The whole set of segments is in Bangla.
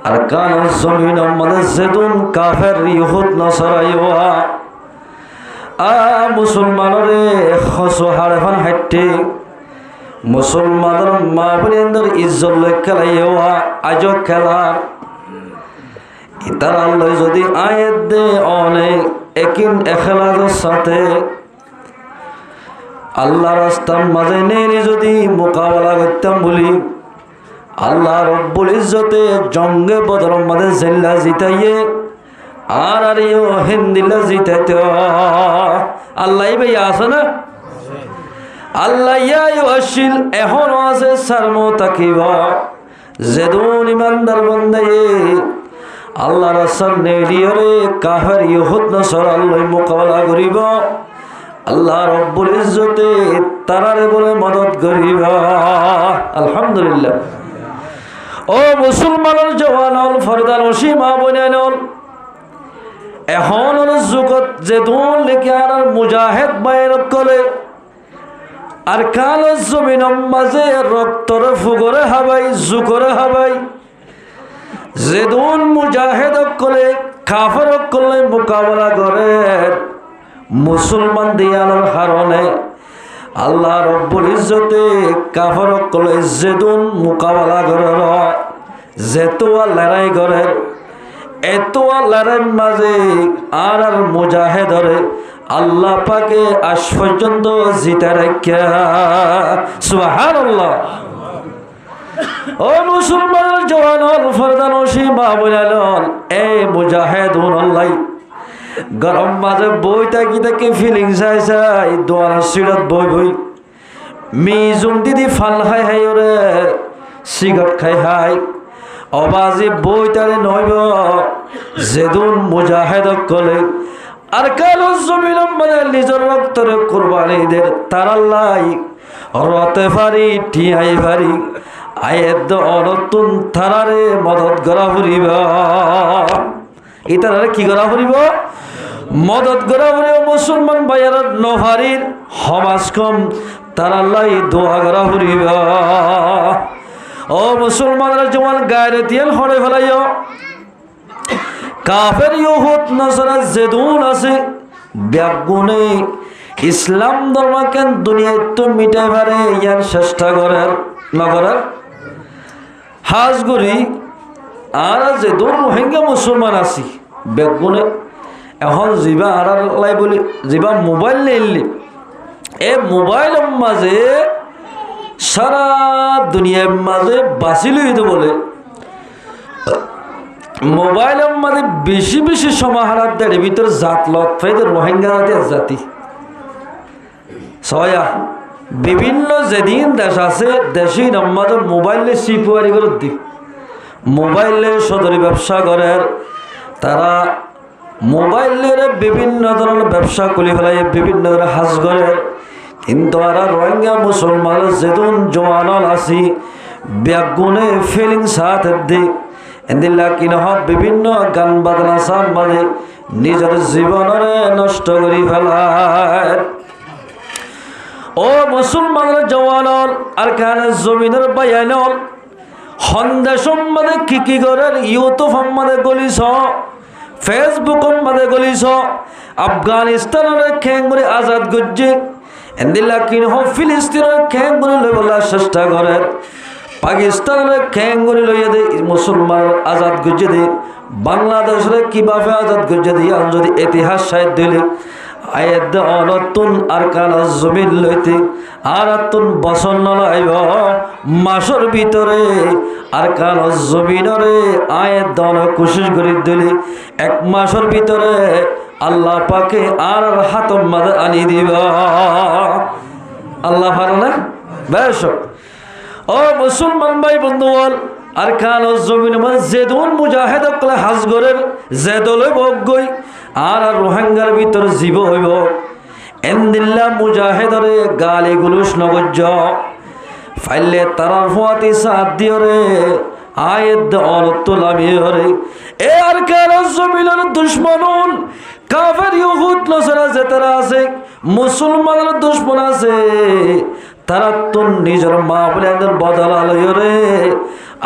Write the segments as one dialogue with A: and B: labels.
A: আর কান জমিন মানে যেদুন কাফের ইহুদ নসরাইওয়া মুসলমানরে খসো হারেফান হাইটে মুসলমানের মা বোনদের ইজ্জত লই খেলাইওয়া আজ খেলার ইতার আল্লাহ যদি আয়াত দে অনেক একিন এখলাসের সাথে আল্লাহ রাস্তার মাঝে নেই যদি মোকাবেলা করতাম বলি আল্লাহ রব্বুল ইজ্জতে জঙ্গে বদরের মাঝে জেল্লা জিতাইয়ে আর ইও হিন্দিলা জিতাইতে আল্লাহ ভাই আছে না আল্লাহ ইয়াই আসিল এখনো আছে সারমো তাকিব যেদুন ইমানদার বন্দে আল্লাহ রাস্তার নেড়িয়রে কাফের ইহুদ নসরা আল্লাহ মোকাবেলা করিব আল্লাহ রব্বুল ইজ্জতে তারারে বলে মদত করিব আলহামদুলিল্লাহ ও মুসলমানের জওয়ানল ফরদান সীমা বনানল এখন যুগত যেদুন লিখে আর মুজাহিদ বাইর করে আর কালো জমিন মাঝে রক্তর ফুগরে হাবাই জুকরে হাবাই যেদুন মুজাহিদ করে কাফের করলে মোকাবেলা করে মুসলমান দিয়ানোর কারণে আল্লাহ রব্বুল ইজ্জতে কাফের করলে যেদুন মোকাবেলা করে যেতুয়া লড়াই করে এতুয়া লড়াইয়ের মাঝে আর মুজাহিদরে আল্লাহ পাকে আজ পর্যন্ত জিতে রাখা সুবহানাল্লাহ ও মুসলমানের জওয়ানল ফরদান সীমা বনানল এ মুজাহিদুন আল্লাহ গরম মাঝে বই থাকি থাকি ফিলিং চাই চাই দোয়ার সিরত বই বই মিজুম দিদি ফাল খাই হাই ওরে সিগারেট খাই হাই অবাজি বই তারে নইব যেদুন মুজাহিদ কলে আর কালো জমিন মানে নিজের রক্তরে কুরবানি দে তার আল্লাহ রতে পারি টিয়াই পারি আয়েদ অনতুন তারারে মদত করা ফুরিব ইতারে কি করা ফুরিব মদত করা ফুরিব মুসলমান ভাইয়ার নভারির সমাজ কম তার আল্লাহ দোয়া করা ফুরিব ও মুসলমানরা জওয়ান গায়েতিয়াল হরে ফেলাইও কাফের ইহুদ নসরা যেদুন আছে ব্যাগুনে ইসলাম ধর্ম কেন দুনিয়ায় তো মিটাই পারে ইয়ার চেষ্টা করার নগরার হাজগুড়ি আর যেদুন রোহিঙ্গা মুসলমান আছি ব্যাগুনে এখন যিবা আর লাই বলি যিবা মোবাইল নিলি এ মোবাইলের মাঝে সারা দুনিয়ার মাঝে বাঁচি লইতে বলে মোবাইলের মাঝে বেশি বেশি সমাহারার দেড়ের ভিতরে জাত লত ফাইতে রোহিঙ্গা জাতি ছয়া বিভিন্ন যেদিন দেশ আছে দেশের আমাদের মোবাইলে সিপুয়ারি করে দি মোবাইলে সদরি ব্যবসা করে তারা মোবাইলের বিভিন্ন ধরনের ব্যবসা খুলে ফেলাই বিভিন্ন ধরনের হাজ করে কিন্তু আর রোহিঙ্গা মুসলমান যেদুন জওয়ানল আসি ব্যাগুনে ফিলিং সাথে দি এদিল্লা কি নহক বিভিন্ন গান বাজনা সাম বাজে নিজের জীবনরে নষ্ট করি ফেলায় ও মুসলমানের জওয়ানল আর কানে জমিনের বাইয়ানল সন্দেশ মানে কি করার ইউটিউব মানে গলিছ ফেসবুক মানে গলিছ আফগানিস্তানের খেঙ্গুরি আজাদ গজ্জে এদিল্লা কি নহক ফিলিস্তিনের খেঙ্গুরি লই বলার চেষ্টা করে পাকিস্তানের খেঙ্গুরি লইয়া দে মুসলমান আজাদ গজ্জে দে বাংলাদেশের কিভাবে আজাদ গজ্জে দিয়ে যদি ইতিহাস সাহিত্য দিলে আয়াত অনতুন আর কানা জমিন লইতে আর তুন বছর নলাইব মাসের ভিতরে আর কানা জমিনরে আয়াত দন কোশিশ করি দিলে এক মাসের ভিতরে আল্লাহ পাকে আর হাতম মাঝে আনি দিব আল্লাহ ভালো না বেশ ও মুসলমান ভাই বন্ধু আর কালো জমিন মানে যেদুন মুজাহিদ কলে হাজগরের যেদলে বগই আর রোহিঙ্গার ভিতর জীব হইব এন্দিল্লা মুজাহিদরে গালি গুলুস নগজ্জ ফাইলে তারার ফুয়াতি সাথ দিয়রে আয়েদ অনতুল আমি হরে এ আর কালো জমিনের দুশ্মনুল কাফের ইহুদ নসরা যে তারা আছে মুসলমানের দুশ্মন আছে তারা তো নিজের মা বলে বদলা লয় রে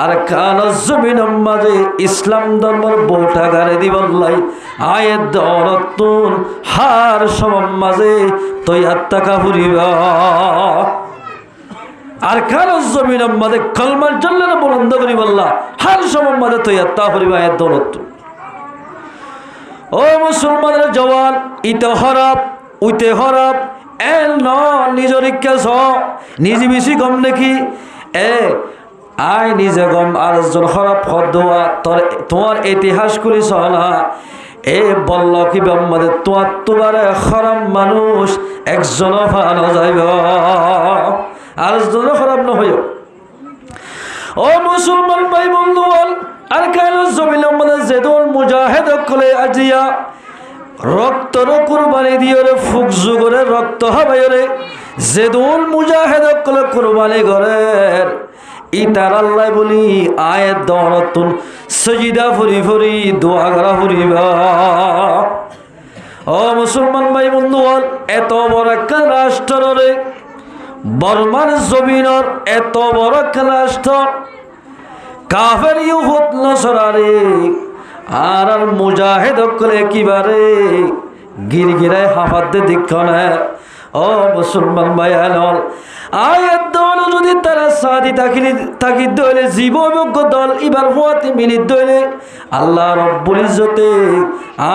A: আর কান জমিনের মাঝে ইসলাম ধর্মের বউটা গাড়ি দিবল্লাই আয়ের দরতুন হার সবার মাঝে তৈ আত্মাকা ফুরিবা আর কান জমিনের মাঝে কলমার জন্য বলন্দ করি বললা হার সবার মাঝে তৈ আত্মা ফুরিবা আয়ের দরতুন। ও মুসলমানের জওয়ান ইতে হরাপ উইতে হরাপ এ ন নিজের ইচ্ছা নিজে বেশি গম নাকি এ আয় নিজে গম আরেকজন হরাপ হদোয়া তোমার ইতিহাস করি না এ বলল কি ব্রহ্মাদে তোমার খারাপ মানুষ একজন ফানো যাইব আরেকজন খারাপ নহইও। ও মুসলমান ভাই বন্ধু বল আর কেন জমিন যেদুল মুজাহেদ কলে আজিয়া রক্তর কুরবানি দিয়ে ফুক যুগরে রক্ত হবে রে যেদুল মুজাহেদ কলে কুরবানি করের ইতার আল্লাহ বলি আয়ের দরতুন সজিদা ফুরি ফুরি দোয়া করা ফুরিবা। ও মুসলমান ভাই বন্ধু বল এত বড় একটা রাষ্ট্র রে বর্মার জমিনের এত বড় একটা রাষ্ট্র কাফের ইহুদ নসরারে আর মুজাহিদ কলে কিবারে গিরগিরায় হাফাতে দিক্ষণে। ও মুসলমান ভাইয়ানল আয়ের দল যদি তারা সাদি থাকি দলে জীবযোগ্য দল এবার হওয়াতে মিনিট দলে আল্লাহ রব্বুল ইজ্জতে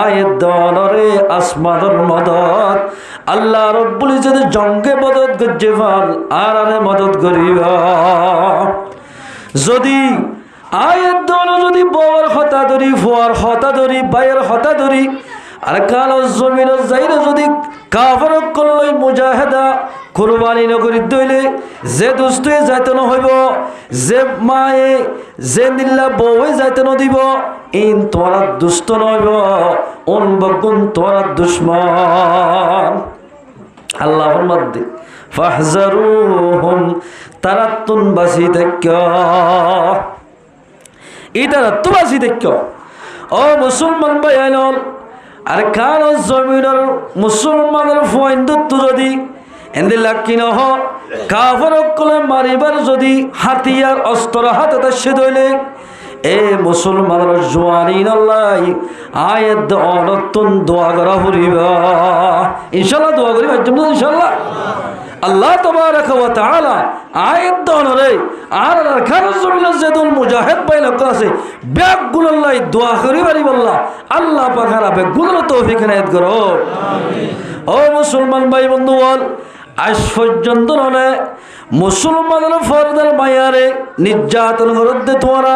A: আয়ের দলরে আসমানের মদত আল্লাহ রব্বুল ইজ্জতে জঙ্গে মদত গজ্জে ফাল আর আরে মদত করিবা। যদি আয়ের দল যদি বউর হতা ধরি ফুয়ার হতা ধরি বাইয়ের হতা ধরি আর কালো জমিনের যাইলে যদি কাফের করলই মুজাহেদা কুরবানি নগরী দইলে যে দুষ্টে যাইতে নহইব যে মায়ে যে নিল্লা বউয়ে যাইতে নদিব ইন তোরা দুষ্ট নহইব অন বগুন তোরা দুশ্মন। আল্লাহ ফরমাতে ফাহজারুহুম তারাতুন বাসি থাক্য ইতারা তো বাসি থাক্য। ও মুসলমান ভাইয়ানল আর কান জমিনের মুসলমানের ফয়ন্দত্ব যদি এদের লাকি নহ কাফের কলে মারিবার যদি হাতিয়ার অস্ত্র হাতে তাসে দইলে এ মুসলমানের জওয়ানি নল্লাই আয়াত অনতুন দোয়া করা ফুরিবা ইনশাআল্লাহ দোয়া করি ইনশাআল্লাহ। আল্লাহ তাবারাকা ওয়া তাআলা আয়াত দনরে আর খারজ জমিনের যেদুল মুজাহিদ বাইল আছে ব্যাগগুলাই দোয়া করি পারি বললা আল্লাহ পাখারা ব্যাগগুলোর তৌফিক এনায়েত করো আমিন। ও মুসলমান ভাই বন্ধু বল আজ পর্যন্ত নয় মুসলমানের ফরদার মায়ারে নির্যাতন করতে তোমরা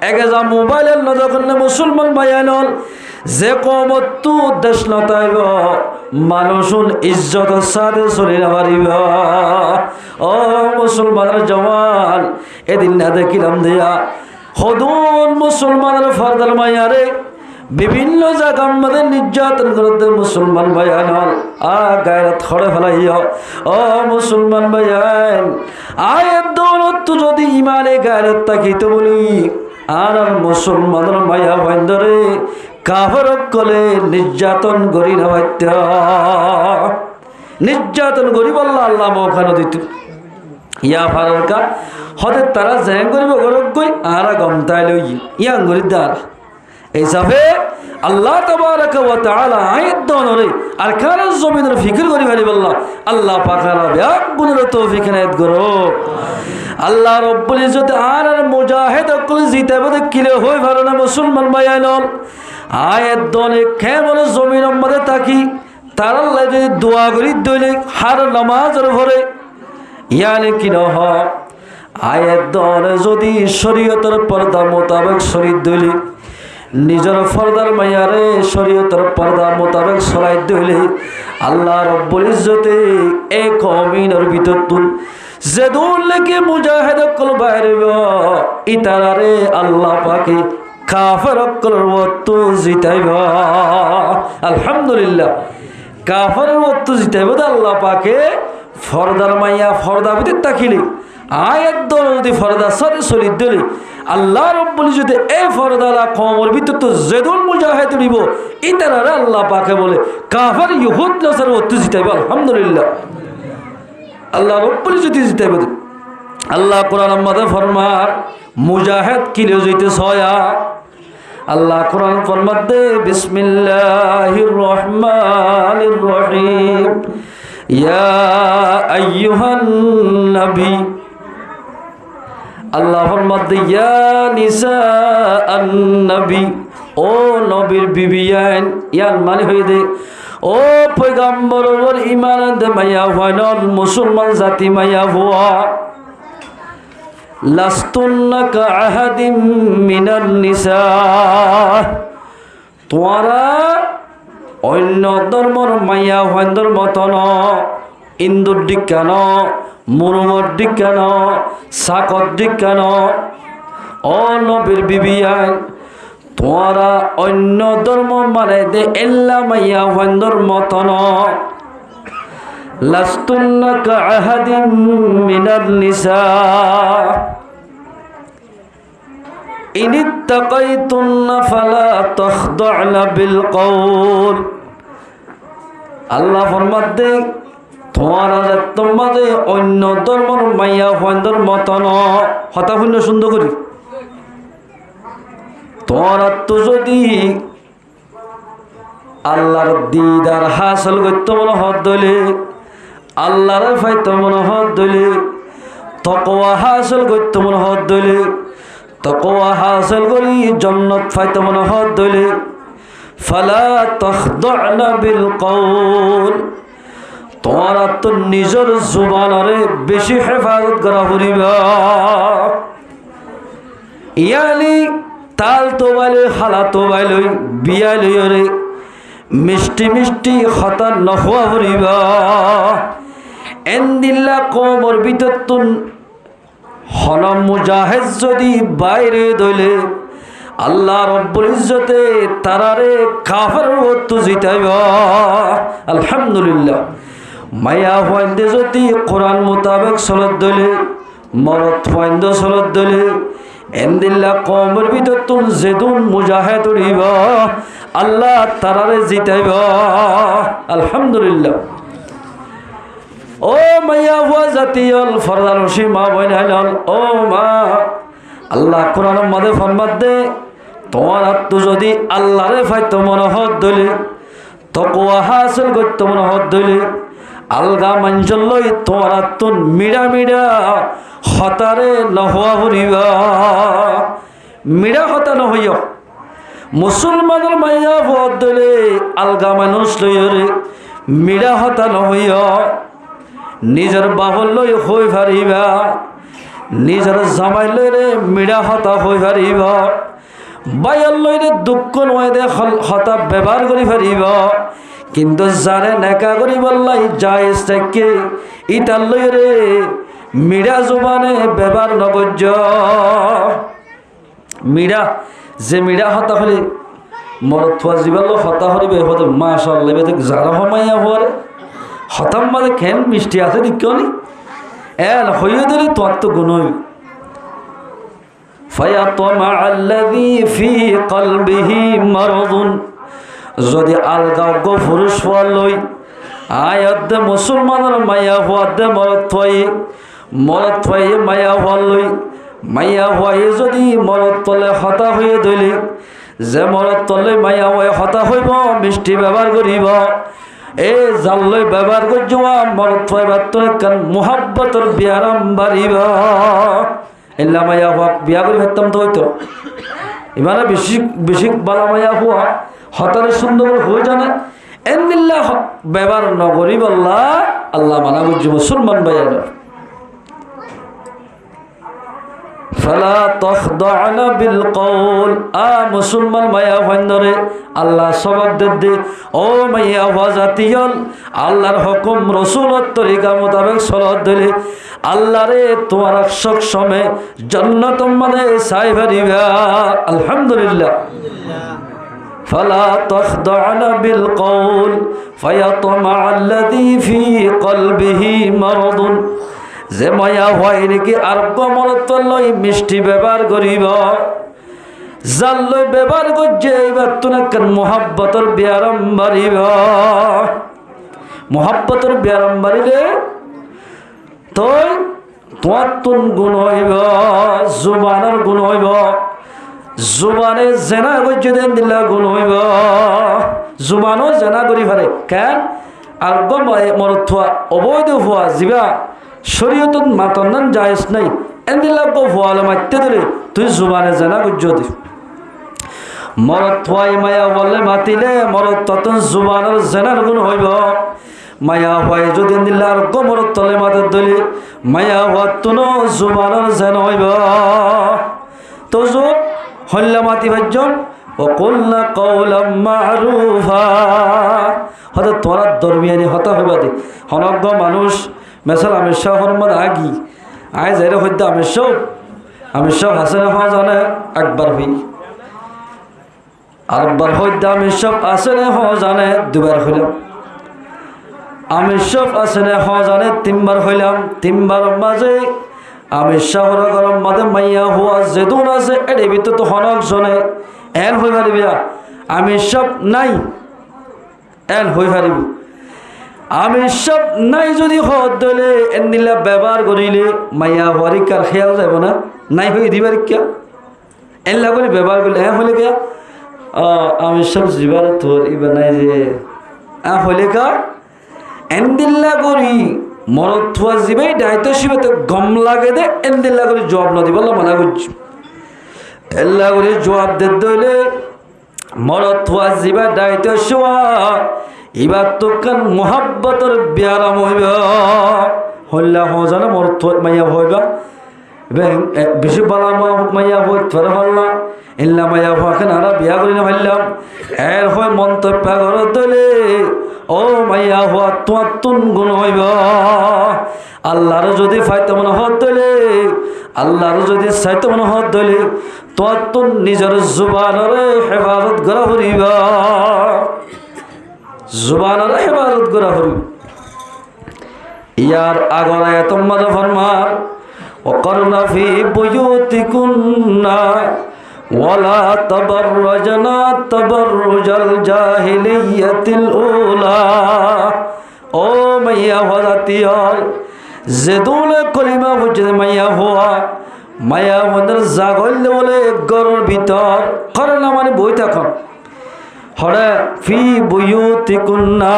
A: একে যা মোবাইলের নজর করলে মুসলমান ভাইয়ানল যে কমতু দেশ নতাইব মানুষুন ইজ্জতের সাথে চলি না পারিব। ও মুসলমানের জওয়ান এদিন না দেখিলাম দিয়া হদুন মুসলমানের ফরদার মায়ারে বিভিন্ন জায়গার মধ্যে নির্যাতন করতে মুসলমান ভাইয়ানল গায়রত খড়ে ফেলাইও। ও মুসলমান ভাইয়ান আয়ের দৌলত যদি ইমানে গায়রত তাকিত বলি আর মুসলমানের মায়া বন্ধরে কাফের কলে নির্যাতন করি না ভাইত নির্যাতন করি বললা আল্লাহ মৌখানো দিত ইয়া ফারকা হতে তারা জ্যাং করিব গরক গই আর গমতাই লই ইয়াং করি দার এইসবে আল্লাহ তাবারাকা ওয়া তাআলা আয়াত দনরে আর খারাজ জমিনের ফিকির করি ভালি বললা আল্লাহ পাকারা ব্যাক গুণের তৌফিক এনায়েত করো। আল্লাহ রব্বুল ইজ্জত আর মুজাহিদ কল জিতাবে কিলে হই ভালো না মুসলমান ভাইয়ানল আয়াত দনে কেমন জমিনের মধ্যে থাকি তার আল্লাহ যদি দোয়া করি দইলে হার নামাজের ভরে ইয়ানে কি নহ আয়াত দনে যদি শরীয়তের পর্দা মোতাবেক শরীর দইলে নিজের ফরদার মায়ারে শরীয়তের পর্দা মোতাবেক চলাই দইলে আল্লাহ রব্বুল ইজ্জতে এক কওমিনের ভিতর তুল যেদুল লেকে মুজাহিদ কল বাইরব ইতারারে আল্লাহ পাকে কাফের কলর ওয়াত জিতাইব। আলহামদুলিল্লাহ কাফের ওয়াত জিতাইব আল্লাহ পাকে ফরদার মাইয়া ফরদা ভিতর তাকিলে আয়াত দল যদি ফরদার সাথে চলি দিলে আল্লাহ রব্বুল ইজ্জতে এই ফরদারা কওমের ভিতর তো যেদুল মুজাহিদ নিব ইতারারে আল্লাহ পাকে বলে কাফের ইহুদ নসর ওয়াত জিতাইব। আলহামদুলিল্লাহ আল্লাহ রব্বুল ইজ্জত জিতাইবে। আল্লাহ কোরআনের মধ্যে ফরমার মুজাহিদ কিলে যেতে ছয়া। আল্লাহ কোরআন ফরমাতে বিসমিল্লাহির রহমানির রহিম ইয়া আইয়ুহান নবী। আল্লাহ ফরমাতে ইয়া নিসাআন নবী, ও নবীর বিবিয়ান। ইয়ান মানে হয়ে দে ও পয়গম্বর ওর ঈমান দে মাইয়া হওয়ান মুসলমান জাতি মাইয়া হওয়া। লাস্তুন্না কাআহাদিম মিনান নিসা, তোমরা অন্য ধর্মর মাইয়া হওয়ার মতন ইন্দুর দিক কেন, মুরুমর দিক কেন, সাকর দিক কেন। ও নবীর বিবিয়ান, তোমরা অন্য ধর্ম মানে দে এল্লা মাইয়া হওয়ার মতন। লাস্তুন্না কাআহাদিম মিনান নিসা ইনিত্তাকাইতুন্না ফালা তাখদা'না বিল কওল। আল্লাহ ফরমাতে তোমাদের অন্য ধর্মর মাইয়া হওয়ার মতন হতা শূন্য সুন্দর করি। তোমরা তো যদি আল্লাহর দিদার হাসিল করতে মনে হত দলে, আল্লাহর ফাইতে মনে হত দলে, তাকওয়া হাসিল করতে মনে হত দলে, তাকওয়া হাসিল করি জান্নাত ফাইতে মনে হত দলে, ফালা তাখদা'না বিল কওল। তোমরা তো নিজের জুবানরে বেশি হেফাজত করা করিবা। ইয়ানি তাল তো বাইলে, খালা তো বাইলই, বিয়া লইরে মিষ্টি মিষ্টি খতা নহোয়া করিবা। এন্দিল্লা কমর ভিতর তুন হন মুজাহিদ যদি বাইরে দইলে আল্লাহ রব্বুল ইজ্জতে তারারে কাফের মতো জিতাইবা। আলহামদুলিল্লাহ। মায়া হওয়াইন্দে যদি কোরআন মোতাবেক চলত দইলে, মরত হওয়াইন্দে চলত দইলে এন্দিল্লা কমর ভিতর তুন যেদুন মুজাহিদ উড়িবা আল্লাহ তারারে জিতাইবা। আলহামদুলিল্লাহ। ও মাইয়া হুয়া জাতীয়ল ফরদার রশি মা বইন হাইলাল, ও মা আল্লাহ কোরআনের মধ্যে ফরমাত দে তোমার আত্ম যদি আল্লাহরে ফাইতো মনে হত দইলে, তাকওয়া হাসিল করতে মনে হত দইলে, আলগা মানজল লই তোমার আত্ম মিড়া মিড়া হতারে নহওয়া হরিবা। মিড়া হতা নহইয় মুসলমানের মাইয়া ভোট দলে আলগা মানুষ লইরে মিড়া হতা নহইয়। নিজের বাবর লই হই পারিবা, নিজের জামাই লইরে মিড়া হতা হই পারিবা, বাইর লইরে দুঃখ নয় দে হতা ব্যবহার করি পারিবা। কিন্তু যারে নেকা করি বললাই জায়েজ থেকে ইটার লইরে মিড়া জবানে ব্যবহার নগর্য। মিড়া যে মিড়া হতা হলে মরত থোয়া জীবাল হতা হরিবে হতে মাশাআল্লাহ বেতে যারা হমাইয়া হরে হতাম মানে খেন মিষ্টি আছে দিকেও নি এল হইয়ে দিলে তোর তো গুণ হইবে। ফায়াতমা আল্লাযী ফি কলবিহি মারাদুন, যদি আলগা গো পুরুষ হওয়া লই আয়াত মুসলমানের মায়া হওয়া দে মরত থয়ে মায়া হওয়া লই, মাইয়া হয়ে যদি মরত তলে হতা হয়ে দইলে যে মরত তলে মাইয়া হয়ে হতা হইব মিষ্টি ব্যবহার করিব। এ জাল্লই ব্যবহার করছ মরত হইবার তো মোহাব্বতর বিয়ারাম বাড়িব। এল্লা মাইয়া হওয়া বিয়া করি ভাবতাম তো হইতো ইমানে বেশি বেশি বালা মাইয়া হওয়া হতারে সুন্দর হয়ে জানে এমনিল্লা ব্যবহার নগরী বল্লা আল্লাহ মানা করছি মুসলমান ভাইয়া। ফালা তাখদা'না বিল কওল, আ মুসলমান মাইয়া হইন্দরে আল্লাহ সবক দে ও মাইয়া হওয়া জাতীয়ল আল্লাহর হুকুম রাসূলের তরিকা মোতাবেক চলত দিলে আল্লাহরে তোমার সব সময় জান্নাত মানে চাই পারিবা। আলহামদুলিল্লাহ। ফালা তাখদা'না বিল কওল ফায়াতমা আল্লাযী ফি কলবিহি মারাদুন, যে মায়া হয় নাকি আর মরত লই মিষ্টি ব্যবহার করিব, জাল লই ব্যবহার করছে এইবার তো না মোহাব্বতর বিয়ারম বাড়িব। মোহাব্বতর বিয়ারম বাড়িলে তই তোমার তুন গুণ হইব জুবানের গুণ হইব জুবানে জেনা গজ্য দেন দিলা গুণ হইব জুবানও জেনা করি পারে কেন আর মরত থোয়া অবৈধ হওয়া যিবা শরীয়তত মাতন্নান জায়েজ নাই এন দিলা গো হওয়ালে মারতে দিলে তুই জুবানে জেনা গজ্য দি মরত থোয়াই মায়া বললে মাতিলে মরত ততন জুবানের জেনার গুণ হইব মায়া হয় যদি দিল্লার গোমর তলে মাথা দলি মায়া হওয়ার তুন জুবানের যেন হইব তো যুগ হল্লা মাতি ভাজ্যম ও কল্লা কৌলাম মারুফা হয়তো তোরা দরমিয়ানি হতা হইবা দি হনজ্ঞ মানুষ মেসাল আমি শাহর মদ আগি আয় যাইরে হইতে আমি সব হাসেনে হওয়া জানে একবার হই আরেকবার হইতে আমি সব আসেনে হওয়া জানে দুবার হইলাম আমি সব আসেনে হওয়া জানে তিনবার হইলাম তিনবার মাঝে আমি শহর গরম মাঝে মাইয়া হওয়া যেদুন আছে এর ভিতর তো হনক জনে এন হই পারিবি আমি সব নাই এন হই পারিব আমি সব নাই যদি হত দলে এন দিলা ব্যবহার করিলে মাইয়া হরিকার খেয়াল যাব না নাই হয়ে দিবার কিয়া এন লাগলে ব্যবহার করলে হ্যাঁ হলে কিয়া আমি সব জীবার তোর ইবা নাই যে হলে কা এন্দিল্লা করি মরত থুয়া যাবে দায়িত্ব শিবে গম লাগে দে এন্দিল্লা করে জবাব না দিব মানা করছি এল্লা করে জবাব দে দইলে মরত থুয়া যাবে দায়িত্ব শোয়া এবার তো কান মোহাব্বতর বিয়ারাম হইব হল্লা হজানা মরত মাইয়া হইবা বেশি বালা মাইয়া হই তোর হল্লা এল্লা মাইয়া হওয়াকে নারা বিয়া করি না ভাবলাম এর হয় মন্তব্য করো দলে ও মাইয়া হওয়া তোমার তুন গুণ হইব আল্লাহর যদি ফাইতে মনে হত দলে আল্লাহর যদি চাইতে মনে হত দলে তোমার তুন নিজের জুবানরে হেফাজত করা হরিব জুবানরে হেফাজত করা হরিব ইয়ার আগর আয়াত মাঝে ফরমার وقرنا في بيوتكنا ولا تبرجنا تبرج الجاهلية الأولى ও মাইয়া হজাতিয়াল যেদুল কলিমা বুঝে মাইয়া হওয়া মাইয়া হদের জাগল বলে গরর ভিতর করনা মানে বই তখন হরে ফি বুয়ুতিকুন্না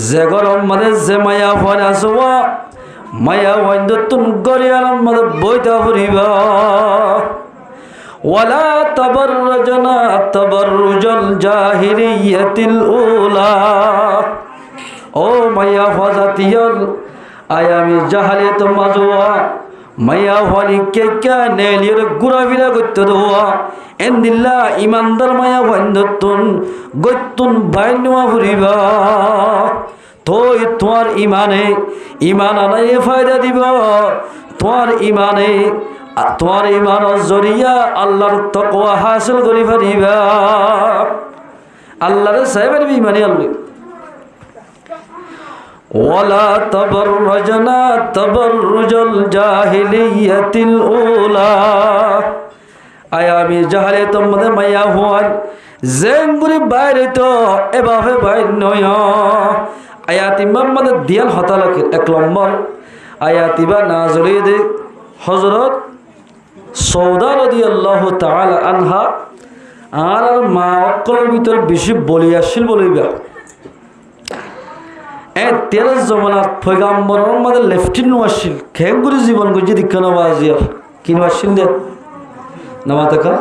A: যে গরম মানে যে মাইয়া হওয়া আসোয়া মায়া ওয়াইন্দ তুন গরিয়ালাম মদ বইতা ফুরিবা ওয়ালা তাবাররাজনা তাবাররুজাল জাহিলিয়াতিল উলা ও মায়া ফাজাতিয়াল আয়ামি জাহালিয়াত মাজওয়া মায়া হলি কে কে নেলির গুরাবিরা গত্ত দোয়া এন্দিল্লা ইমানদার মায়া ওয়াইন্দ তুন গত্তুন বাইনওয়া ফুরিবা তোই তোমার ইমানে ইমান আনাই ফায়দা দিব তোমার ইমানের জরিয়া আল্লাহর তাকওয়া হাসিল করি পারিবা আল্লাহর সাহেবের ইমানি আল্লাহ ওয়ালা তাবাররাজনা তাবাররুজাল জাহিলিয়াতিল উলা আয়ামি জাহালিয়াত মধ্যে মাইয়া হওয়ান জেঙ্গুরি বাইরে তো এভাবে বাইর নয় আয়াত ইমাম মানে দিয়াল হতালকের এক নম্বর আয়াতিবা নাজরে দে হজরত সৌদা রাদিয়াল্লাহু তাআলা আনহা আর মা অকল ভিতর বেশি বলি আসছিল বলিবা তের জমানাত পয়গাম্বরের মধ্যে লেফটিন আসছিল খেঙ্গুরি জীবন গুজি দীক্ষা নবাজিয়ার কিনো আসছিল দে নামা থাকা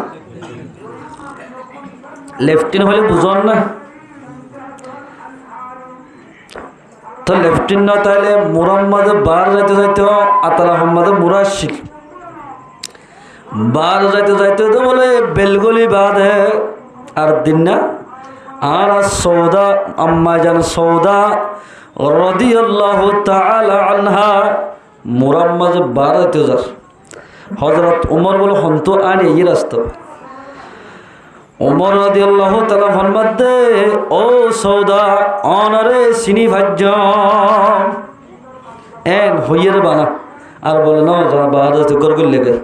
A: লেফটিন হলে বুঝন না তো লেফটিন না তাইলে মুরাম্মাদে বার যাইতে যাইতে আতালা মোহাম্মদে মুরা আসছিল বার যাইতে যাইতে তো বলে বেলগলি বাদে আর দিন না আর সৌদা আম্মা জান সৌদা রাদিয়াল্লাহু তাআলা আনহা মুরাম্মাদে বার যাইতে যার হযরত ওমর বলে হন্ত আনে এই রাস্তা ওমর রাদিয়াল্লাহু তাআলা ফরমাতে ও সৌদা অনরে সিনি ভাজ্য এন হইয়ের বানা আর বলে না যা বাহাদুর তো গরগুল লেগে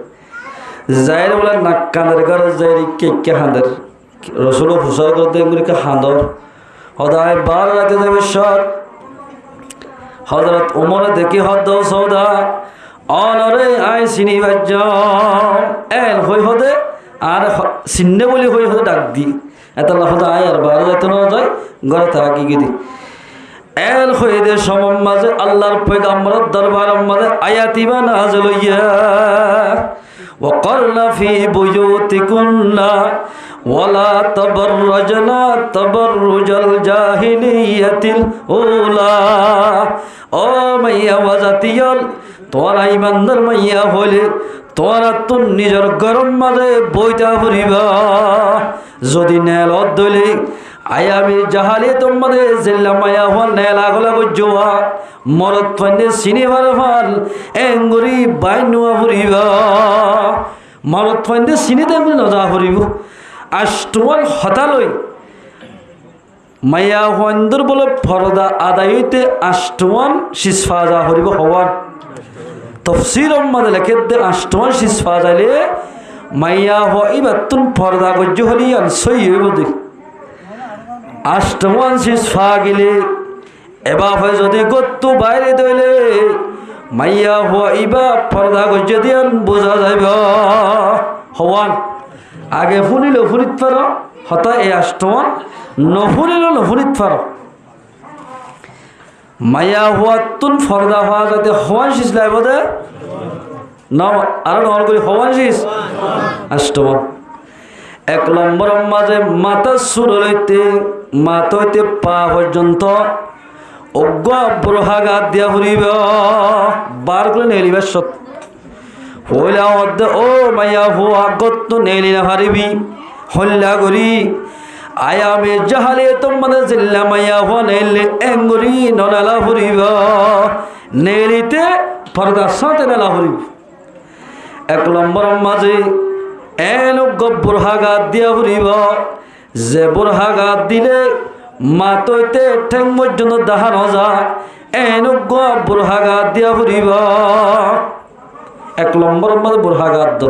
A: যাইর বলে নাক কাঁদের করে যাই কে হাঁদের রসুল ফুসার করতে এগুলিকে হাঁদর হদায় বার রাতে যাবে সর হযরত ওমর দেখি হদ সৌদা অনরে আই চিনি বাজ্য এল হই হদে আর চিন্নে বলি হই হদে ডাক দি এতলা হদে আয় আর বারো যাইতে না যায় ঘরে থাকি গিদি এল হয়ে দে সমম মাঝে আল্লাহর পয়গম্বরের দরবারের মাঝে আয়াতিবা নাযিল হইয়া وقرن في بيوتكن ولا تبرجن تبرج الجاهلية الأولى ও মাইয়া ওয়াজাতিয়াল তোরা ইমানদার মাইয়া হলে তোরা তো নিজের গরম মাঝে বইটা ফুরিবা যদি নেলত দলে আয়ামি জাহালি তোমাদের জিল্লা মায়া হল নেলা গলা গজ্জোয়া মরত ফান্ডে সিনেমার ফাল এঙ্গুরি বাইনুয়া ফুরিবা মরত ফান্ডে সিনেতে নজা ফুরিব আষ্টমান হতালই মায়া হন্দর বলে ফরদা আদায়তে আষ্টমান শিসফা যা হরিব হওয়ার তফসির মাঝে লেখে দে আষ্টমান শিসফা যাইলে মাইয়া হইবাতুন ফরদা গজ্জ হলিয়ান সই হইব দেখ আষ্টমান শিসফা গেলে এবার হয় যদি গত্তু বাইরে দইলে মাইয়া হইবা ফরদা গজ্জ দিয়ান বোঝা যাইব হওয়ান আগে ফুনিল ফুনিত পার হতা এই আষ্টমান নফুনিল নফুনিত পার মাইয়া হওয়াতুন ফরদা হওয়া যাতে হওয়ান শিস লাইব দে না আর নহল করি হওয়ান শিস আষ্টমান এক নম্বর মাঝে মাথা সুর লইতে মাথা হইতে পা পর্যন্ত অজ্ঞ ব্রহাঘাত দিয়া ফুরিব বার করে নেলিবা সত হইলা মধ্যে ও মাইয়া হুয়া গত নেলি না পারিবি হল্লা করি আয়ামে জাহালে তোমাদের জিল্লা মাইয়া হুয়া নেলে এঙ্গুরি ননালা ফুরিব নেলিতে পর্দা সাথে নেলা ফুরিব এক নম্বর মাঝে এন ব্রহাঘাত দিয়া ফুরিব যে ব্রহাঘাত দিলে মাতইতে ঠেং পর্যন্ত দাহান হজা এন ব্রহাঘাত দিয়া ফুরিব এক নম্বর মাঝে ব্রহাঘাত দ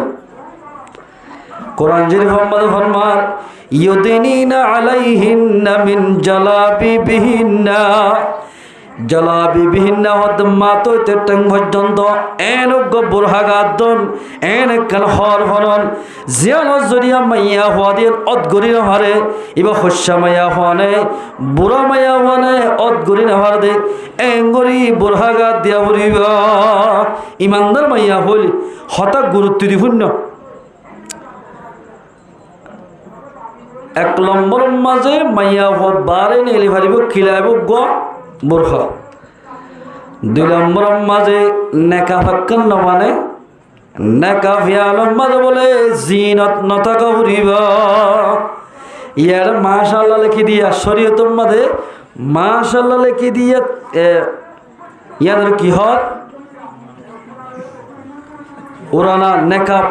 A: কোরআন শরীফ মাঝে ফরমান ইউদিনিনা আলাইহিন্না মিন জালাবিবিহিন্না জালাবিবিহিন্না হদ মাতইতে ঠেং পর্যন্ত এন ব্রহাঘাত দন এন কাল হর হরন জিয়ান জরিয়া মাইয়া হওয়া দিয়ে অদগরি না হারে এবার হস্যা মাইয়া হওয়া নেই বুড়া মাইয়া হওয়া নেই অদগরি না হার দে এঙ্গরি ব্রহাঘাত দিয়া ফুরিব ইমানদার মাইয়া হইল হঠাৎ গুরুত্ব দিফুন্য এক নম্বর মাঝে মাইয়া হওয়া বারে নেলি ফারিব খিলাইব গ বোরখা দুই নম্বর মাঝে নেকা ফাক্কান নমানে নেকা ফিয়ালম মাঝে বলে জিনত নতাকা ফুরিব ইয়ার মাশাআল্লাহ লিখি দিয়া শরীয়তর মাঝে মাশাআল্লাহ লিখি দিয়া ইয়াদের কি হয় ওরানা নেকাব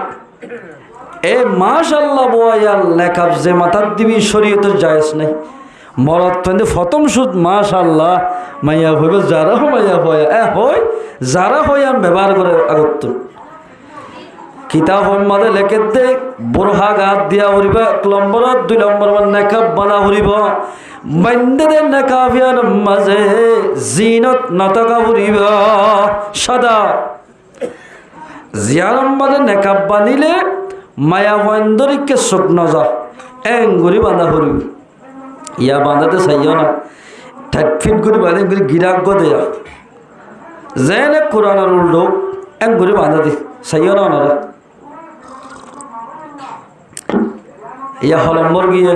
A: এ মাশাআল্লাহ বয়াল নেকাব যে মাথার দিবি শরীয়তের জায়েজ নাই মরদ ফেন্দে প্রথম সুদ মাশাআল্লাহ মাইয়া হইব যারা মাইয়া হয়া হই যারা হইয়া ব্যবহার করে আগত কিতাব মাঝে লেখে দে ব্রহাঘাত দিয়া হরিব এক নম্বর দুই নম্বর নেকাব বানা হরিব মাইন্দেদে নেকাবিয়ার মাঝে জিনত নতকা হরিব সদা জিয়ার মাঝে নেকাব বানিলে মায়া বন্দরিকে চোখ নজা এঙ্গুরি বাঁধা হরিব ইয়া বাঁধাতে চাইও না ঠাট ফিট করে বাঁধে করে গিরাগ্য দেয়া যেনে কোরআনের উল্টো এঙ্গুরি বাঁধা দি চাইও না ওনারা ইয়া হলম্বর গিয়ে